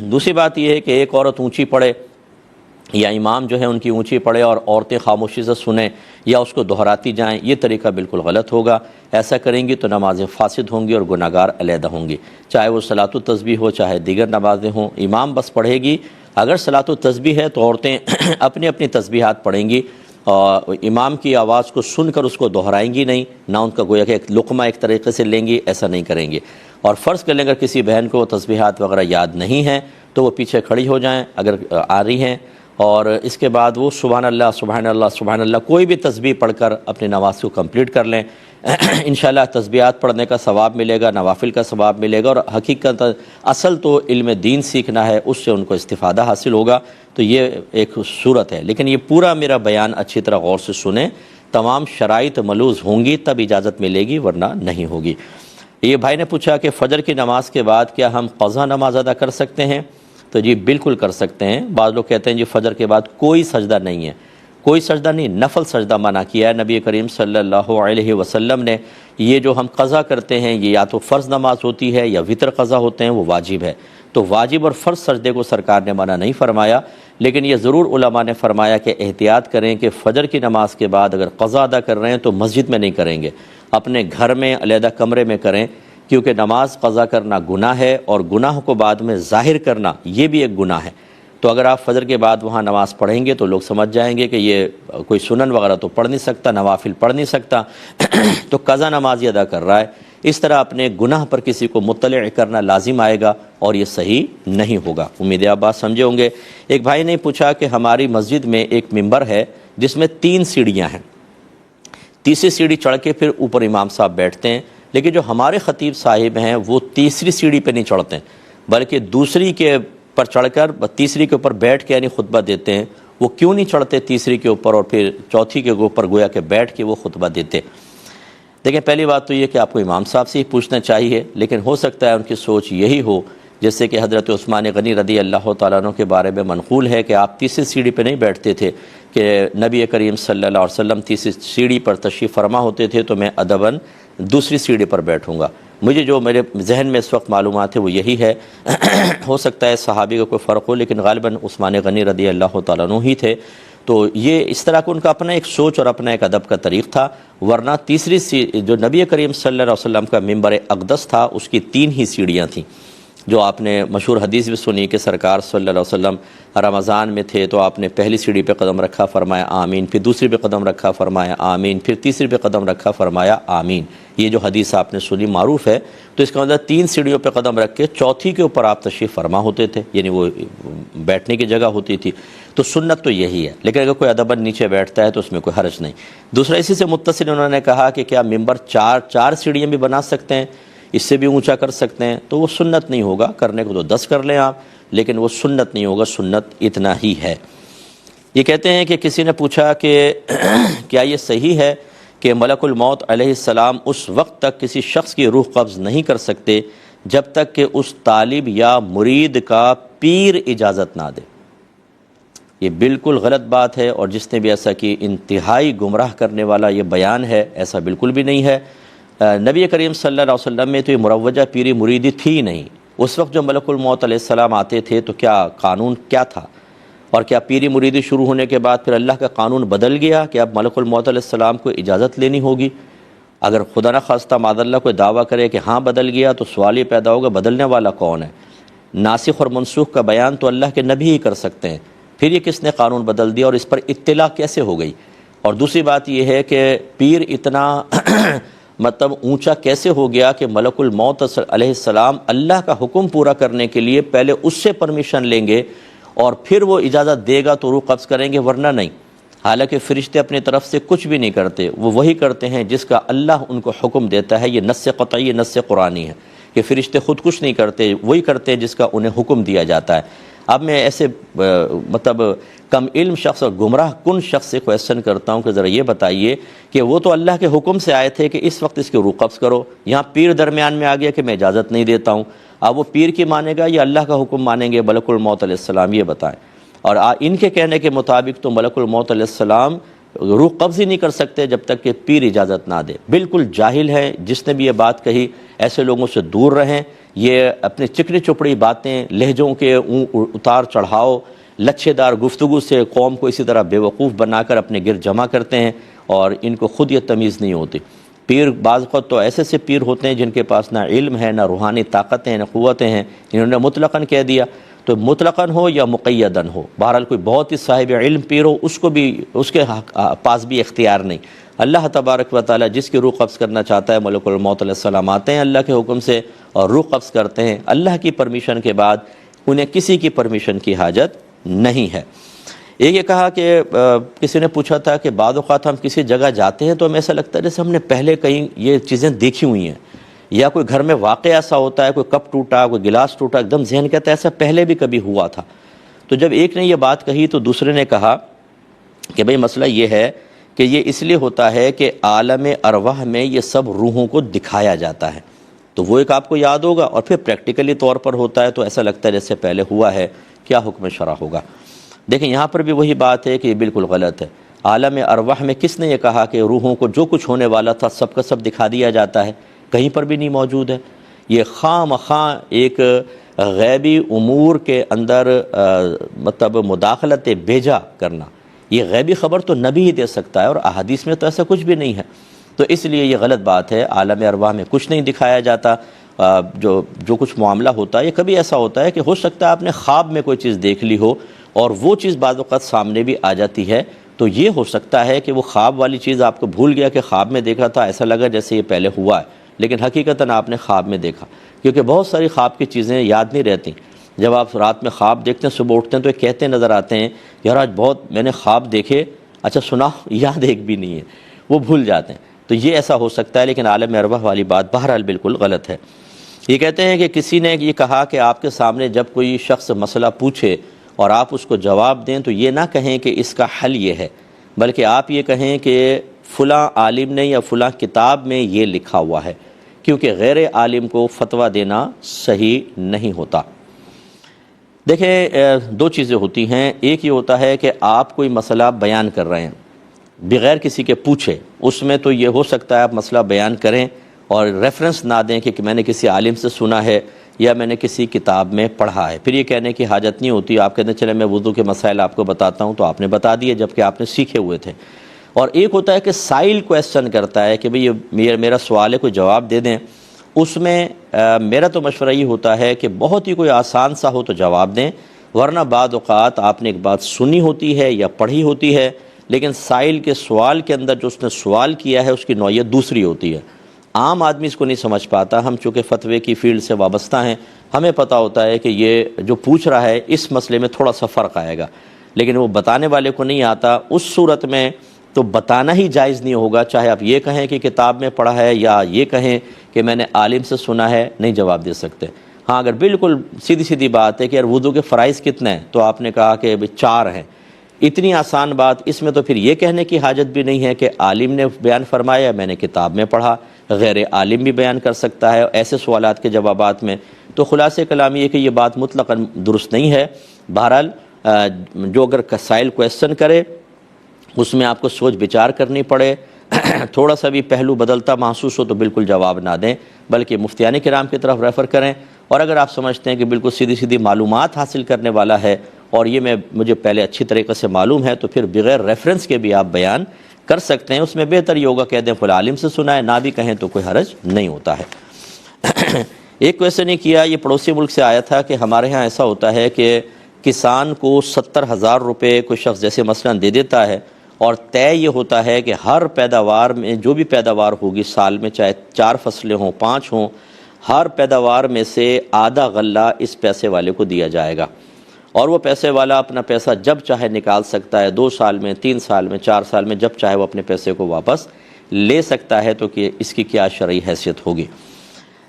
A: دوسری بات یہ ہے کہ ایک عورت اونچی پڑے یا امام جو ہے ان کی اونچی پڑے اور عورتیں خاموشی سے سنیں یا اس کو دہراتی جائیں، یہ طریقہ بالکل غلط ہوگا۔ ایسا کریں گی تو نمازیں فاسد ہوں گی اور گناہگار علیحدہ ہوں گی، چاہے وہ صلاۃ التسبیح ہو چاہے دیگر نمازیں ہوں، امام بس پڑھے گی۔ اگر صلاۃ التسبیح ہے تو عورتیں اپنی اپنی تسبیحات پڑھیں گی، اور امام کی آواز کو سن کر اس کو دہرائیں گی نہیں، نہ ان کا گویا کہ ایک لقمہ ایک طریقے سے لیں گی، ایسا نہیں کریں گے۔ اور فرض کر لیں اگر کسی بہن کو تسبیحات وغیرہ یاد نہیں ہیں تو وہ پیچھے کھڑی ہو جائیں اگر آ رہی ہیں، اور اس کے بعد وہ سبحان اللہ سبحان اللہ سبحان اللہ کوئی بھی تسبیح پڑھ کر اپنی نماز کو کمپلیٹ کر لیں۔ انشاءاللہ تسبیحات پڑھنے کا ثواب ملے گا، نوافل کا ثواب ملے گا، اور حقیقت اصل تو علم دین سیکھنا ہے، اس سے ان کو استفادہ حاصل ہوگا۔ تو یہ ایک صورت ہے، لیکن یہ پورا میرا بیان اچھی طرح غور سے سنیں، تمام شرائط ملوز ہوں گی تب اجازت ملے گی ورنہ نہیں ہوگی۔ یہ بھائی نے پوچھا کہ فجر کی نماز کے بعد کیا ہم قضا نماز ادا کر سکتے ہیں؟ تو جی بالکل کر سکتے ہیں۔ بعض لوگ کہتے ہیں جی فجر کے بعد کوئی سجدہ نہیں ہے، کوئی سجدہ نہیں، نفل سجدہ منع کیا ہے نبی کریم صلی اللہ علیہ وسلم نے۔ یہ جو ہم قضا کرتے ہیں یہ یا تو فرض نماز ہوتی ہے یا وتر قضا ہوتے ہیں، وہ واجب ہے۔ تو واجب اور فرض سجدے کو سرکار نے منع نہیں فرمایا، لیکن یہ ضرور علماء نے فرمایا کہ احتیاط کریں کہ فجر کی نماز کے بعد اگر قضا ادا کر رہے ہیں تو مسجد میں نہیں کریں گے، اپنے گھر میں علیحدہ کمرے میں کریں، کیونکہ نماز قضا کرنا گناہ ہے، اور گناہ کو بعد میں ظاہر کرنا یہ بھی ایک گناہ ہے۔ تو اگر آپ فجر کے بعد وہاں نماز پڑھیں گے تو لوگ سمجھ جائیں گے کہ یہ کوئی سنن وغیرہ تو پڑھ نہیں سکتا، نوافل پڑھ نہیں سکتا، تو قضا نماز ہی ادا کر رہا ہے۔ اس طرح اپنے گناہ پر کسی کو مطلع کرنا لازم آئے گا، اور یہ صحیح نہیں ہوگا۔ امید ہے آپ بات سمجھے ہوں گے۔ ایک بھائی نے پوچھا کہ ہماری مسجد میں ایک ممبر ہے جس میں 3 سیڑھیاں ہیں، تیسری سیڑھی چڑھ کے پھر اوپر امام صاحب بیٹھتے ہیں، لیکن جو ہمارے خطیب صاحب ہیں وہ تیسری سیڑھی پہ نہیں چڑھتے بلکہ دوسری کے پر چڑھ کر تیسری کے اوپر بیٹھ کے یعنی خطبہ دیتے ہیں، وہ کیوں نہیں چڑھتے تیسری کے اوپر اور پھر چوتھی کے اوپر گویا کہ بیٹھ کے وہ خطبہ دیتے؟ دیکھیں پہلی بات تو یہ کہ آپ کو امام صاحب سے ہی پوچھنا چاہیے، لیکن ہو سکتا ہے ان کی سوچ یہی ہو جیسے کہ حضرت عثمان غنی رضی اللہ تعالیٰ عنہ کے بارے میں منقول ہے کہ آپ تیسری سیڑھی پہ نہیں بیٹھتے تھے، کہ نبی کریم صلی اللہ علیہ وسلم تیسری سیڑھی پر تشریف فرما ہوتے تھے تو میں ادباً دوسری سیڑھی پر بیٹھوں گا۔ مجھے جو میرے ذہن میں اس وقت معلومات ہے وہ یہی ہے، ہو سکتا ہے صحابی کا کوئی فرق ہو، لیکن غالباً عثمان غنی رضی اللہ تعالیٰ عنہ ہی تھے، تو یہ اس طرح کا ان کا اپنا ایک سوچ اور اپنا ایک ادب کا طریق تھا۔ ورنہ تیسری جو نبی کریم صلی اللہ علیہ وسلم کا ممبر اقدس تھا اس کی 3 ہی سیڑھیاں تھیں، جو آپ نے مشہور حدیث بھی سنی کہ سرکار صلی اللہ علیہ وسلم رمضان میں تھے تو آپ نے پہلی سیڑھی پہ قدم رکھا فرمایا آمین، پھر دوسری پہ قدم رکھا فرمایا آمین، پھر تیسری پہ قدم رکھا فرمایا آمین۔ یہ جو حدیث آپ نے سنی معروف ہے، تو اس کا مطلب 3 سیڑھیوں پہ قدم رکھ کے چوتھی کے اوپر آپ تشریف فرما ہوتے تھے، یعنی وہ بیٹھنے کی جگہ ہوتی تھی۔ تو سنت تو یہی ہے، لیکن اگر کوئی ادباً نیچے بیٹھتا ہے تو اس میں کوئی حرج نہیں۔ دوسرا اسی سے متصل انہوں نے کہا کہ کیا ممبر 4 سیڑھیاں بھی بنا سکتے ہیں، اس سے بھی اونچا کر سکتے ہیں؟ تو وہ سنت نہیں ہوگا، کرنے کو تو 10 کر لیں آپ، لیکن وہ سنت نہیں ہوگا، سنت اتنا ہی ہے۔ یہ کہتے ہیں کہ کسی نے پوچھا کہ کیا یہ صحیح ہے کہ ملک الموت علیہ السلام اس وقت تک کسی شخص کی روح قبض نہیں کر سکتے جب تک کہ اس طالب یا مرید کا پیر اجازت نہ دے؟ یہ بالکل غلط بات ہے، اور جس نے بھی ایسا کی انتہائی گمراہ کرنے والا یہ بیان ہے، ایسا بالکل بھی نہیں ہے۔ نبی کریم صلی اللہ علیہ وسلم میں تو یہ مروجہ پیری مریدی تھی ہی نہیں۔ اس وقت جو ملک الموت علیہ السلام آتے تھے تو کیا قانون کیا تھا؟ اور کیا پیری مریدی شروع ہونے کے بعد پھر اللہ کا قانون بدل گیا کہ اب ملک الموت علیہ السلام کو اجازت لینی ہوگی؟ اگر خدا نہ خواستہ معاذ اللہ کوئی دعویٰ کرے کہ ہاں بدل گیا، تو سوال یہ پیدا ہوگا بدلنے والا کون ہے؟ ناسخ اور منسوخ کا بیان تو اللہ کے نبی ہی کر سکتے ہیں، پھر یہ کس نے قانون بدل دیا اور اس پر اطلاع کیسے ہو گئی؟ اور دوسری بات یہ ہے کہ پیر اتنا مطلب اونچا کیسے ہو گیا کہ ملک الموت علیہ السلام اللہ کا حکم پورا کرنے کے لیے پہلے اس سے پرمیشن لیں گے اور پھر وہ اجازت دے گا تو روح قبض کریں گے، ورنہ نہیں۔ حالانکہ فرشتے اپنی طرف سے کچھ بھی نہیں کرتے، وہ وہی کرتے ہیں جس کا اللہ ان کو حکم دیتا ہے۔ یہ نص قطعی، یہ نص قرآنی ہے کہ فرشتے خود کچھ نہیں کرتے، وہی کرتے ہیں جس کا انہیں حکم دیا جاتا ہے۔ اب میں ایسے مطلب کم علم شخص اور گمراہ کن شخص سے کویسچن کرتا ہوں کہ ذرا یہ بتائیے کہ وہ تو اللہ کے حکم سے آئے تھے کہ اس وقت اس کی روح قبض کرو، یہاں پیر درمیان میں آ گیا کہ میں اجازت نہیں دیتا ہوں۔ اب وہ پیر کی مانے گا یا اللہ کا حکم مانیں گے ملک الموت علیہ السلام؟ یہ بتائیں۔ اور ان کے کہنے کے مطابق تو ملک الموت علیہ السلام روح قبض ہی نہیں کر سکتے جب تک کہ پیر اجازت نہ دے۔ بالکل جاہل ہے جس نے بھی یہ بات کہی، ایسے لوگوں سے دور رہیں۔ یہ اپنے چکنی چپڑی باتیں، لہجوں کے اتار چڑھاؤ، لچھے دار گفتگو سے قوم کو اسی طرح بے وقوف بنا کر اپنے گرد جمع کرتے ہیں، اور ان کو خود یہ تمیز نہیں ہوتی۔ پیر بعض وقت تو ایسے سے پیر ہوتے ہیں جن کے پاس نہ علم ہے، نہ روحانی طاقتیں ہیں، نہ قوتیں ہیں، انہوں نے مطلقاً کہہ دیا۔ تو مطلقاً ہو یا مقیداً ہو، بہرحال کوئی بہت ہی صاحب علم پیر ہو، اس کو بھی اس کے پاس بھی اختیار نہیں۔ اللہ تبارک و تعالیٰ جس کی روح قبض کرنا چاہتا ہے، ملک الموت علیہ السلام آتے ہیں اللہ کے حکم سے اور روح قبض کرتے ہیں اللہ کی پرمیشن کے بعد، انہیں کسی کی پرمیشن کی حاجت نہیں ہے۔ ایک یہ کہا کہ کسی نے پوچھا تھا کہ بعض اوقات ہم کسی جگہ جاتے ہیں تو ہمیں ایسا لگتا ہے جیسے ہم نے پہلے کہیں یہ چیزیں دیکھی ہوئی ہیں، یا کوئی گھر میں واقعہ ایسا ہوتا ہے، کوئی کپ ٹوٹا، کوئی گلاس ٹوٹا، ایک دم ذہن کہتا ہے ایسا پہلے بھی کبھی ہوا تھا۔ تو جب ایک نے یہ بات کہی تو دوسرے نے کہا کہ بھئی مسئلہ یہ ہے کہ یہ اس لیے ہوتا ہے کہ عالم ارواح میں یہ سب روحوں کو دکھایا جاتا ہے، تو وہ ایک آپ کو یاد ہوگا، اور پھر پریکٹیکلی طور پر ہوتا ہے تو ایسا لگتا ہے جیسے پہلے ہوا ہے، کیا حکم شرع ہوگا؟ دیکھیں یہاں پر بھی وہی بات ہے کہ یہ بالکل غلط ہے۔ عالم ارواح میں کس نے یہ کہا کہ روحوں کو جو کچھ ہونے والا تھا سب کا سب دکھا دیا جاتا ہے؟ کہیں پر بھی نہیں موجود ہے۔ یہ خواہ مخواہ ایک غیبی امور کے اندر مطلب مداخلت بیجا کرنا، یہ غیبی خبر تو نبی ہی دے سکتا ہے، اور احادیث میں تو ایسا کچھ بھی نہیں ہے۔ تو اس لیے یہ غلط بات ہے، عالم ارواح میں کچھ نہیں دکھایا جاتا۔ جو کچھ معاملہ ہوتا ہے یہ کبھی ایسا ہوتا ہے کہ ہو سکتا ہے آپ نے خواب میں کوئی چیز دیکھ لی ہو اور وہ چیز بعض وقت سامنے بھی آ جاتی ہے، تو یہ ہو سکتا ہے کہ وہ خواب والی چیز آپ کو بھول گیا کہ خواب میں دیکھا تھا، ایسا لگا جیسے یہ پہلے ہوا ہے، لیکن حقیقتاً آپ نے خواب میں دیکھا، کیونکہ بہت ساری خواب کی چیزیں یاد نہیں رہتی۔ جب آپ رات میں خواب دیکھتے ہیں، صبح اٹھتے ہیں تو یہ کہتے نظر آتے ہیں یار آج بہت میں نے خواب دیکھے، اچھا سنا، یاد ایک بھی نہیں ہے، وہ بھول جاتے ہیں۔ تو یہ ایسا ہو سکتا ہے، لیکن عالم ارواح والی بات بہرحال بالکل غلط ہے۔ یہ کہتے ہیں کہ کسی نے یہ کہا کہ آپ کے سامنے جب کوئی شخص مسئلہ پوچھے اور آپ اس کو جواب دیں تو یہ نہ کہیں کہ اس کا حل یہ ہے، بلکہ آپ یہ کہیں کہ فلاں عالم نے یا فلاں کتاب میں یہ لکھا ہوا ہے، کیونکہ غیر عالم کو فتویٰ دینا صحیح نہیں ہوتا۔ دیکھیں دو چیزیں ہوتی ہیں، ایک یہ ہوتا ہے کہ آپ کوئی مسئلہ بیان کر رہے ہیں بغیر کسی کے پوچھے، اس میں تو یہ ہو سکتا ہے آپ مسئلہ بیان کریں اور ریفرنس نہ دیں کہ میں نے کسی عالم سے سنا ہے یا میں نے کسی کتاب میں پڑھا ہے، پھر یہ کہنے کی حاجت نہیں ہوتی۔ آپ کہتے ہیں چلے میں وضو کے مسائل آپ کو بتاتا ہوں، تو آپ نے بتا دیے جبکہ آپ نے سیکھے ہوئے تھے۔ اور ایک ہوتا ہے کہ سائل کویسچن کرتا ہے کہ بھئی یہ میرا سوال ہے، کوئی جواب دے دیں، اس میں میرا تو مشورہ یہ ہوتا ہے کہ بہت ہی کوئی آسان سا ہو تو جواب دیں، ورنہ بعض اوقات آپ نے ایک بات سنی ہوتی ہے یا پڑھی ہوتی ہے، لیکن سائل کے سوال کے اندر جو اس نے سوال کیا ہے اس کی نوعیت دوسری ہوتی ہے، عام آدمی اس کو نہیں سمجھ پاتا۔ ہم چونکہ فتوے کی فیلڈ سے وابستہ ہیں، ہمیں پتہ ہوتا ہے کہ یہ جو پوچھ رہا ہے اس مسئلے میں تھوڑا سا فرق آئے گا، لیکن وہ بتانے والے کو نہیں آتا، اس صورت میں تو بتانا ہی جائز نہیں ہوگا، چاہے آپ یہ کہیں کہ کتاب میں پڑھا ہے یا یہ کہیں کہ میں نے عالم سے سنا ہے، نہیں جواب دے سکتے۔ ہاں اگر بالکل سیدھی سیدھی بات ہے کہ یار وضو کے فرائض کتنے ہیں، تو آپ نے کہا کہ 4 ہیں، اتنی آسان بات، اس میں تو پھر یہ کہنے کی حاجت بھی نہیں ہے کہ عالم نے بیان فرمایا، میں نے کتاب میں پڑھا، غیر عالم بھی بیان کر سکتا ہے ایسے سوالات کے جوابات میں۔ تو خلاصہ کلام یہ کہ یہ بات مطلقاً درست نہیں ہے۔ بہرحال جو اگر سائل کویسچن کرے اس میں آپ کو سوچ بچار کرنی پڑے، تھوڑا سا بھی پہلو بدلتا محسوس ہو تو بالکل جواب نہ دیں، بلکہ مفتیان کرام کی طرف ریفر کریں۔ اور اگر آپ سمجھتے ہیں کہ بالکل سیدھی سیدھی معلومات حاصل کرنے والا ہے اور یہ مجھے پہلے اچھی طریقے سے معلوم ہے، تو پھر بغیر ریفرنس کے بھی آپ بیان کر سکتے ہیں۔ اس میں بہتر یہ ہوگا کہہ دیں فلاں عالم سے سنا ہے، نہ بھی کہیں تو کوئی حرج نہیں ہوتا ہے۔ ایک کویسچن یہ کیا، یہ پڑوسی ملک سے آیا تھا کہ ہمارے ہاں ایسا ہوتا ہے کہ کسان کو 70,000 روپے کوئی شخص جیسے مثلاً دے دیتا ہے، اور طے یہ ہوتا ہے کہ ہر پیداوار میں جو بھی پیداوار ہوگی سال میں، چاہے 4 فصلیں ہوں 5 ہوں، ہر پیداوار میں سے آدھا غلہ اس پیسے والے کو دیا جائے گا، اور وہ پیسے والا اپنا پیسہ جب چاہے نکال سکتا ہے، 2 سال میں، 3 سال میں، 4 سال میں، جب چاہے وہ اپنے پیسے کو واپس لے سکتا ہے۔ تو کہ اس کی کیا شرعی حیثیت ہوگی؟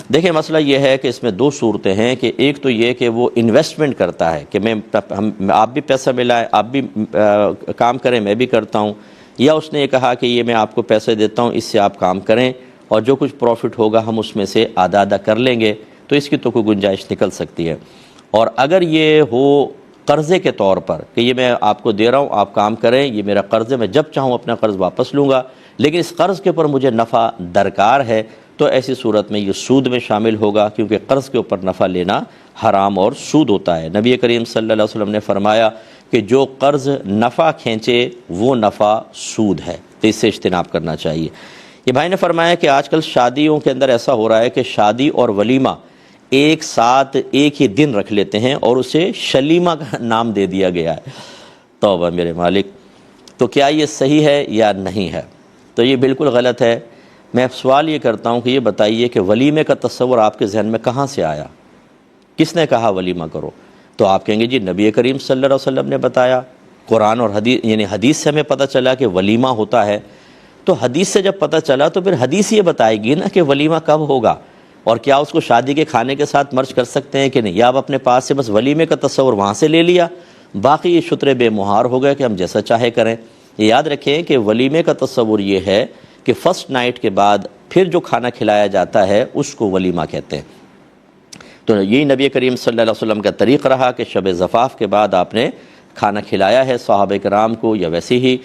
A: دیکھیں مسئلہ یہ ہے کہ اس میں 2 صورتیں ہیں، کہ ایک تو یہ کہ وہ انویسٹمنٹ کرتا ہے کہ آپ بھی پیسہ ملا ہے، آپ بھی کام کریں، میں بھی کرتا ہوں، یا اس نے یہ کہا کہ یہ میں آپ کو پیسے دیتا ہوں، اس سے آپ کام کریں اور جو کچھ پروفٹ ہوگا ہم اس میں سے آدھا آدھا کر لیں گے، تو اس کی تو کوئی گنجائش نکل سکتی ہے۔ اور اگر یہ ہو قرضے کے طور پر کہ یہ میں آپ کو دے رہا ہوں، آپ کام کریں، یہ میرا قرض ہے، میں جب چاہوں اپنا قرض واپس لوں گا، لیکن اس قرض کے اوپر مجھے نفع درکار ہے، تو ایسی صورت میں یہ سود میں شامل ہوگا، کیونکہ قرض کے اوپر نفع لینا حرام اور سود ہوتا ہے۔ نبی کریم صلی اللہ علیہ وسلم نے فرمایا کہ جو قرض نفع کھینچے وہ نفع سود ہے، تو اس سے اجتناب کرنا چاہیے۔ یہ بھائی نے فرمایا کہ آج کل شادیوں کے اندر ایسا ہو رہا ہے کہ شادی اور ولیمہ ایک ساتھ ایک ہی دن رکھ لیتے ہیں اور اسے شلیمہ کا نام دے دیا گیا ہے۔ توبہ میرے مالک، تو کیا یہ صحیح ہے یا نہیں ہے؟ تو یہ بالکل غلط ہے۔ میں سوال یہ کرتا ہوں کہ یہ بتائیے کہ ولیمے کا تصور آپ کے ذہن میں کہاں سے آیا؟ کس نے کہا ولیمہ کرو؟ تو آپ کہیں گے جی نبی کریم صلی اللہ علیہ وسلم نے بتایا، قرآن اور حدیث، یعنی حدیث سے ہمیں پتہ چلا کہ ولیمہ ہوتا ہے۔ تو حدیث سے جب پتہ چلا تو پھر حدیث یہ بتائے گی نا کہ ولیمہ کب ہوگا، اور کیا اس کو شادی کے کھانے کے ساتھ مرج کر سکتے ہیں کہ نہیں، یا آپ اپنے پاس سے بس ولیمے کا تصور وہاں سے لے لیا، باقی یہ شترے بے مہار ہو گئے کہ ہم جیسا چاہے کریں۔ یہ یاد رکھیں کہ ولیمے کا تصور یہ ہے کہ فرسٹ نائٹ کے بعد پھر جو کھانا کھلایا جاتا ہے اس کو ولیمہ کہتے ہیں۔ تو یہی نبی کریم صلی اللہ علیہ وسلم کا طریق رہا کہ شب زفاف کے بعد آپ نے کھانا کھلایا ہے صحابہ کرام کو، یا ویسے ہی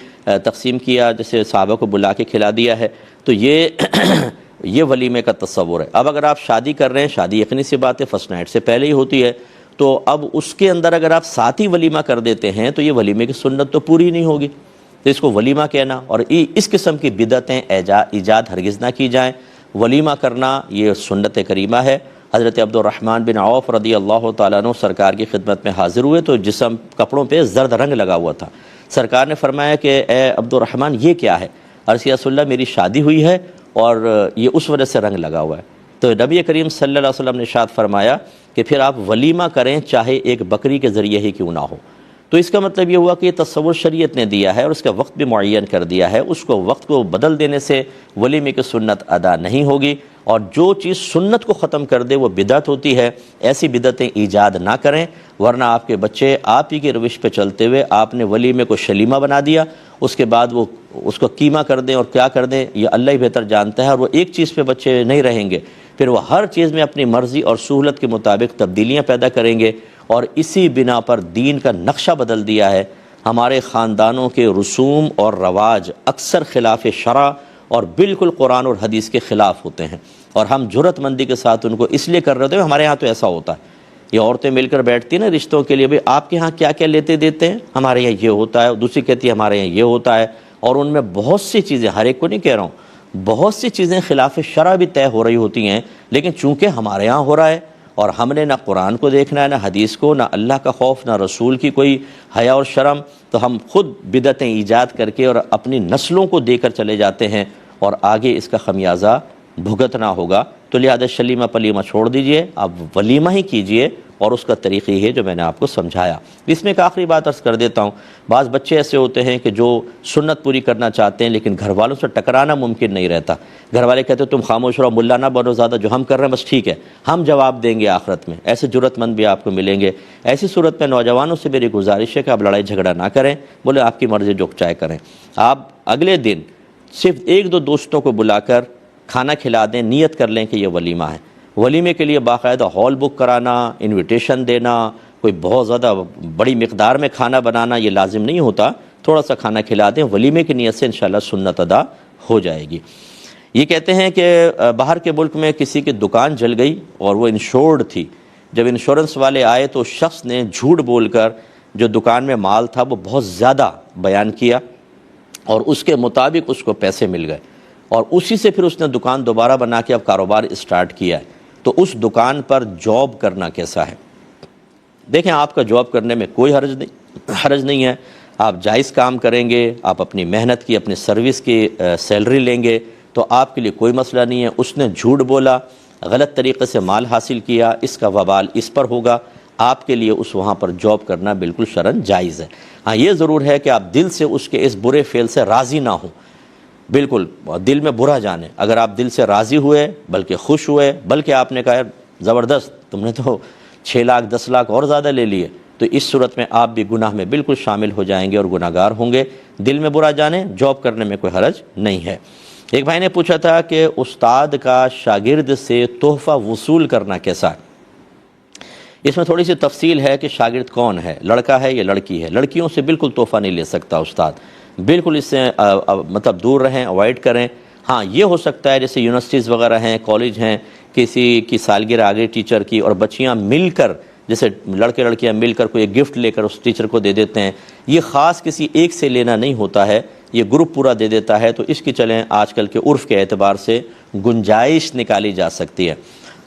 A: تقسیم کیا جیسے صحابہ کو بلا کے کھلا دیا ہے۔ تو یہ ولیمے کا تصور ہے۔ اب اگر آپ شادی کر رہے ہیں، شادی یقینی سی بات ہے فرسٹ نائٹ سے پہلے ہی ہوتی ہے، تو اب اس کے اندر اگر آپ ساتھ ہی ولیمہ کر دیتے ہیں تو یہ ولیمے کی سنت تو پوری نہیں ہوگی، تو اس کو ولیمہ کہنا، اور اس قسم کی بدعتیں ایجاد ہرگز نہ کی جائیں۔ ولیمہ کرنا یہ سنت کریمہ ہے۔ حضرت عبد الرحمن بن عوف رضی اللہ تعالیٰ عنہ سرکار کی خدمت میں حاضر ہوئے تو جسم کپڑوں پہ زرد رنگ لگا ہوا تھا۔ سرکار نے فرمایا کہ اے عبد الرحمن یہ کیا ہے؟ عرض یا رسول اللہ میری شادی ہوئی ہے اور یہ اس وجہ سے رنگ لگا ہوا ہے۔ تو نبی کریم صلی اللہ علیہ وسلم نے ارشاد فرمایا کہ پھر آپ ولیمہ کریں چاہے ایک بکری کے ذریعے ہی کیوں نہ ہو۔ تو اس کا مطلب یہ ہوا کہ یہ تصور شریعت نے دیا ہے اور اس کا وقت بھی معین کر دیا ہے، اس کو وقت کو بدل دینے سے ولیمے کی سنت ادا نہیں ہوگی، اور جو چیز سنت کو ختم کر دے وہ بدعت ہوتی ہے۔ ایسی بدعتیں ایجاد نہ کریں، ورنہ آپ کے بچے آپ ہی کے روش پہ چلتے ہوئے آپ نے ولیمے کو شلیمہ بنا دیا، اس کے بعد وہ اس کو قیمہ کر دیں اور کیا کر دیں یہ اللہ ہی بہتر جانتا ہے، اور وہ ایک چیز پہ بچے نہیں رہیں گے، پھر وہ ہر چیز میں اپنی مرضی اور سہولت کے مطابق تبدیلیاں پیدا کریں گے، اور اسی بنا پر دین کا نقشہ بدل دیا ہے۔ ہمارے خاندانوں کے رسوم اور رواج اکثر خلاف شرع اور بالکل قرآن اور حدیث کے خلاف ہوتے ہیں، اور ہم جرأت مندی کے ساتھ ان کو اس لیے کر رہے ہوتے ہیں ہمارے ہاں تو ایسا ہوتا ہے۔ یہ عورتیں مل کر بیٹھتی ہیں نا رشتوں کے لیے، بھئی آپ کے ہاں کیا کیا لیتے دیتے ہیں، ہمارے یہاں یہ ہوتا ہے، دوسری کہتی ہے ہمارے یہاں یہ ہوتا ہے، اور ان میں بہت سی چیزیں، ہر ایک کو نہیں کہہ رہا ہوں، بہت سی چیزیں خلاف شرع بھی طے ہو رہی ہوتی ہیں، لیکن چونکہ ہمارے ہاں ہو رہا ہے اور ہم نے نہ قرآن کو دیکھنا ہے نہ حدیث کو، نہ اللہ کا خوف نہ رسول کی کوئی حیا اور شرم، تو ہم خود بدعتیں ایجاد کر کے اور اپنی نسلوں کو دے کر چلے جاتے ہیں، اور آگے اس کا خمیازہ بھگتنا ہوگا۔ تو لہذا شلیمہ پلیمہ چھوڑ دیجئے، آپ ولیمہ ہی کیجئے، اور اس کا طریقہ یہ ہے جو میں نے آپ کو سمجھایا۔ اس میں ایک آخری بات عرض کر دیتا ہوں، بعض بچے ایسے ہوتے ہیں کہ جو سنت پوری کرنا چاہتے ہیں لیکن گھر والوں سے ٹکرانا ممکن نہیں رہتا، گھر والے کہتے ہیں تم خاموش رہو، ملا نہ بنو زیادہ، جو ہم کر رہے ہیں بس ٹھیک ہے، ہم جواب دیں گے آخرت میں۔ ایسے جرأت مند بھی آپ کو ملیں گے۔ ایسی صورت میں نوجوانوں سے میری گزارش ہے کہ آپ لڑائی جھگڑا نہ کریں، بولے آپ کی مرضی جو چاہے کریں، آپ اگلے دن صرف ایک دو دوستوں کو بلا کر کھانا کھلا دیں، نیت کر لیں کہ یہ ولیمہ ہے۔ ولیمے کے لیے باقاعدہ ہال بک کرانا، انویٹیشن دینا، کوئی بہت زیادہ بڑی مقدار میں کھانا بنانا یہ لازم نہیں ہوتا، تھوڑا سا کھانا کھلا دیں، ولیمے کی نیت سے انشاءاللہ سنت ادا ہو جائے گی۔ یہ کہتے ہیں کہ باہر کے ملک میں کسی کی دکان جل گئی اور وہ انشورڈ تھی، جب انشورنس والے آئے تو شخص نے جھوٹ بول کر جو دکان میں مال تھا وہ بہت زیادہ بیان کیا، اور اس کے مطابق اس کو پیسے مل گئے، اور اسی سے پھر اس نے دکان دوبارہ بنا کے اب کاروبار اسٹارٹ کیا ہے۔ تو اس دکان پر جاب کرنا کیسا ہے؟ دیکھیں، آپ کا جاب کرنے میں کوئی حرج نہیں ہے، آپ جائز کام کریں گے، آپ اپنی محنت کی، اپنی سروس کی سیلری لیں گے تو آپ کے لیے کوئی مسئلہ نہیں ہے۔ اس نے جھوٹ بولا، غلط طریقے سے مال حاصل کیا، اس کا وبال اس پر ہوگا، آپ کے لیے اس وہاں پر جاب کرنا بالکل شرعاً جائز ہے۔ ہاں یہ ضرور ہے کہ آپ دل سے اس کے اس برے فعل سے راضی نہ ہوں، بالکل دل میں برا جانے۔ اگر آپ دل سے راضی ہوئے، بلکہ خوش ہوئے، بلکہ آپ نے کہا یار زبردست تم نے تو 6 لاکھ 10 لاکھ اور زیادہ لے لیے، تو اس صورت میں آپ بھی گناہ میں بالکل شامل ہو جائیں گے اور گناہگار ہوں گے۔ دل میں برا جانے، جاب کرنے میں کوئی حرج نہیں ہے۔ ایک بھائی نے پوچھا تھا کہ استاد کا شاگرد سے تحفہ وصول کرنا کیسا ہے؟ اس میں تھوڑی سی تفصیل ہے کہ شاگرد کون ہے، لڑکا ہے یا لڑکی ہے۔ لڑکیوں سے بالکل تحفہ نہیں لے سکتا استاد، بالکل اس سے مطلب دور رہیں، اوائڈ کریں۔ ہاں یہ ہو سکتا ہے جیسے یونیورسٹیز وغیرہ ہیں، کالج ہیں، کسی کی سالگرہ آگے ٹیچر کی اور بچیاں مل کر، جیسے لڑکے لڑکیاں مل کر کوئی گفٹ لے کر اس ٹیچر کو دے دیتے ہیں، یہ خاص کسی ایک سے لینا نہیں ہوتا ہے، یہ گروپ پورا دے دیتا ہے، تو اس کی چلیں آج کل کے عرف کے اعتبار سے گنجائش نکالی جا سکتی ہے،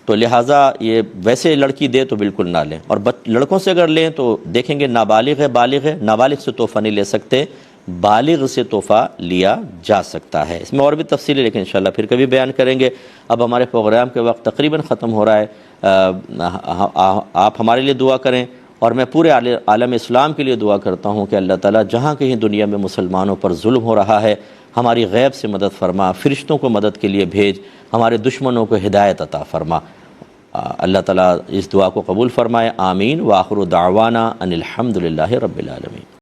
A: تو لہٰذا یہ ویسے لڑکی دے تو بالکل نہ لیں، اور لڑکوں سے اگر لیں تو دیکھیں گے نابالغ ہے، بالغ ہے، نابالغ سے تحفہ نہیں لے سکتے، بالغ سے تحفہ لیا جا سکتا ہے۔ اس میں اور بھی تفصیل ہے لیکن انشاءاللہ پھر کبھی بیان کریں گے۔ اب ہمارے پروگرام کے وقت تقریباً ختم ہو رہا ہے، آپ ہمارے لیے دعا کریں، اور میں پورے عالم اسلام کے لیے دعا کرتا ہوں کہ اللہ تعالیٰ جہاں کہیں دنیا میں مسلمانوں پر ظلم ہو رہا ہے ہماری غیب سے مدد فرما، فرشتوں کو مدد کے لیے بھیج، ہمارے دشمنوں کو ہدایت عطا فرما۔ اللہ تعالیٰ اس دعا کو قبول فرمائے، آمین۔ وآخر دعوانا ان الحمد للہ رب العالمین۔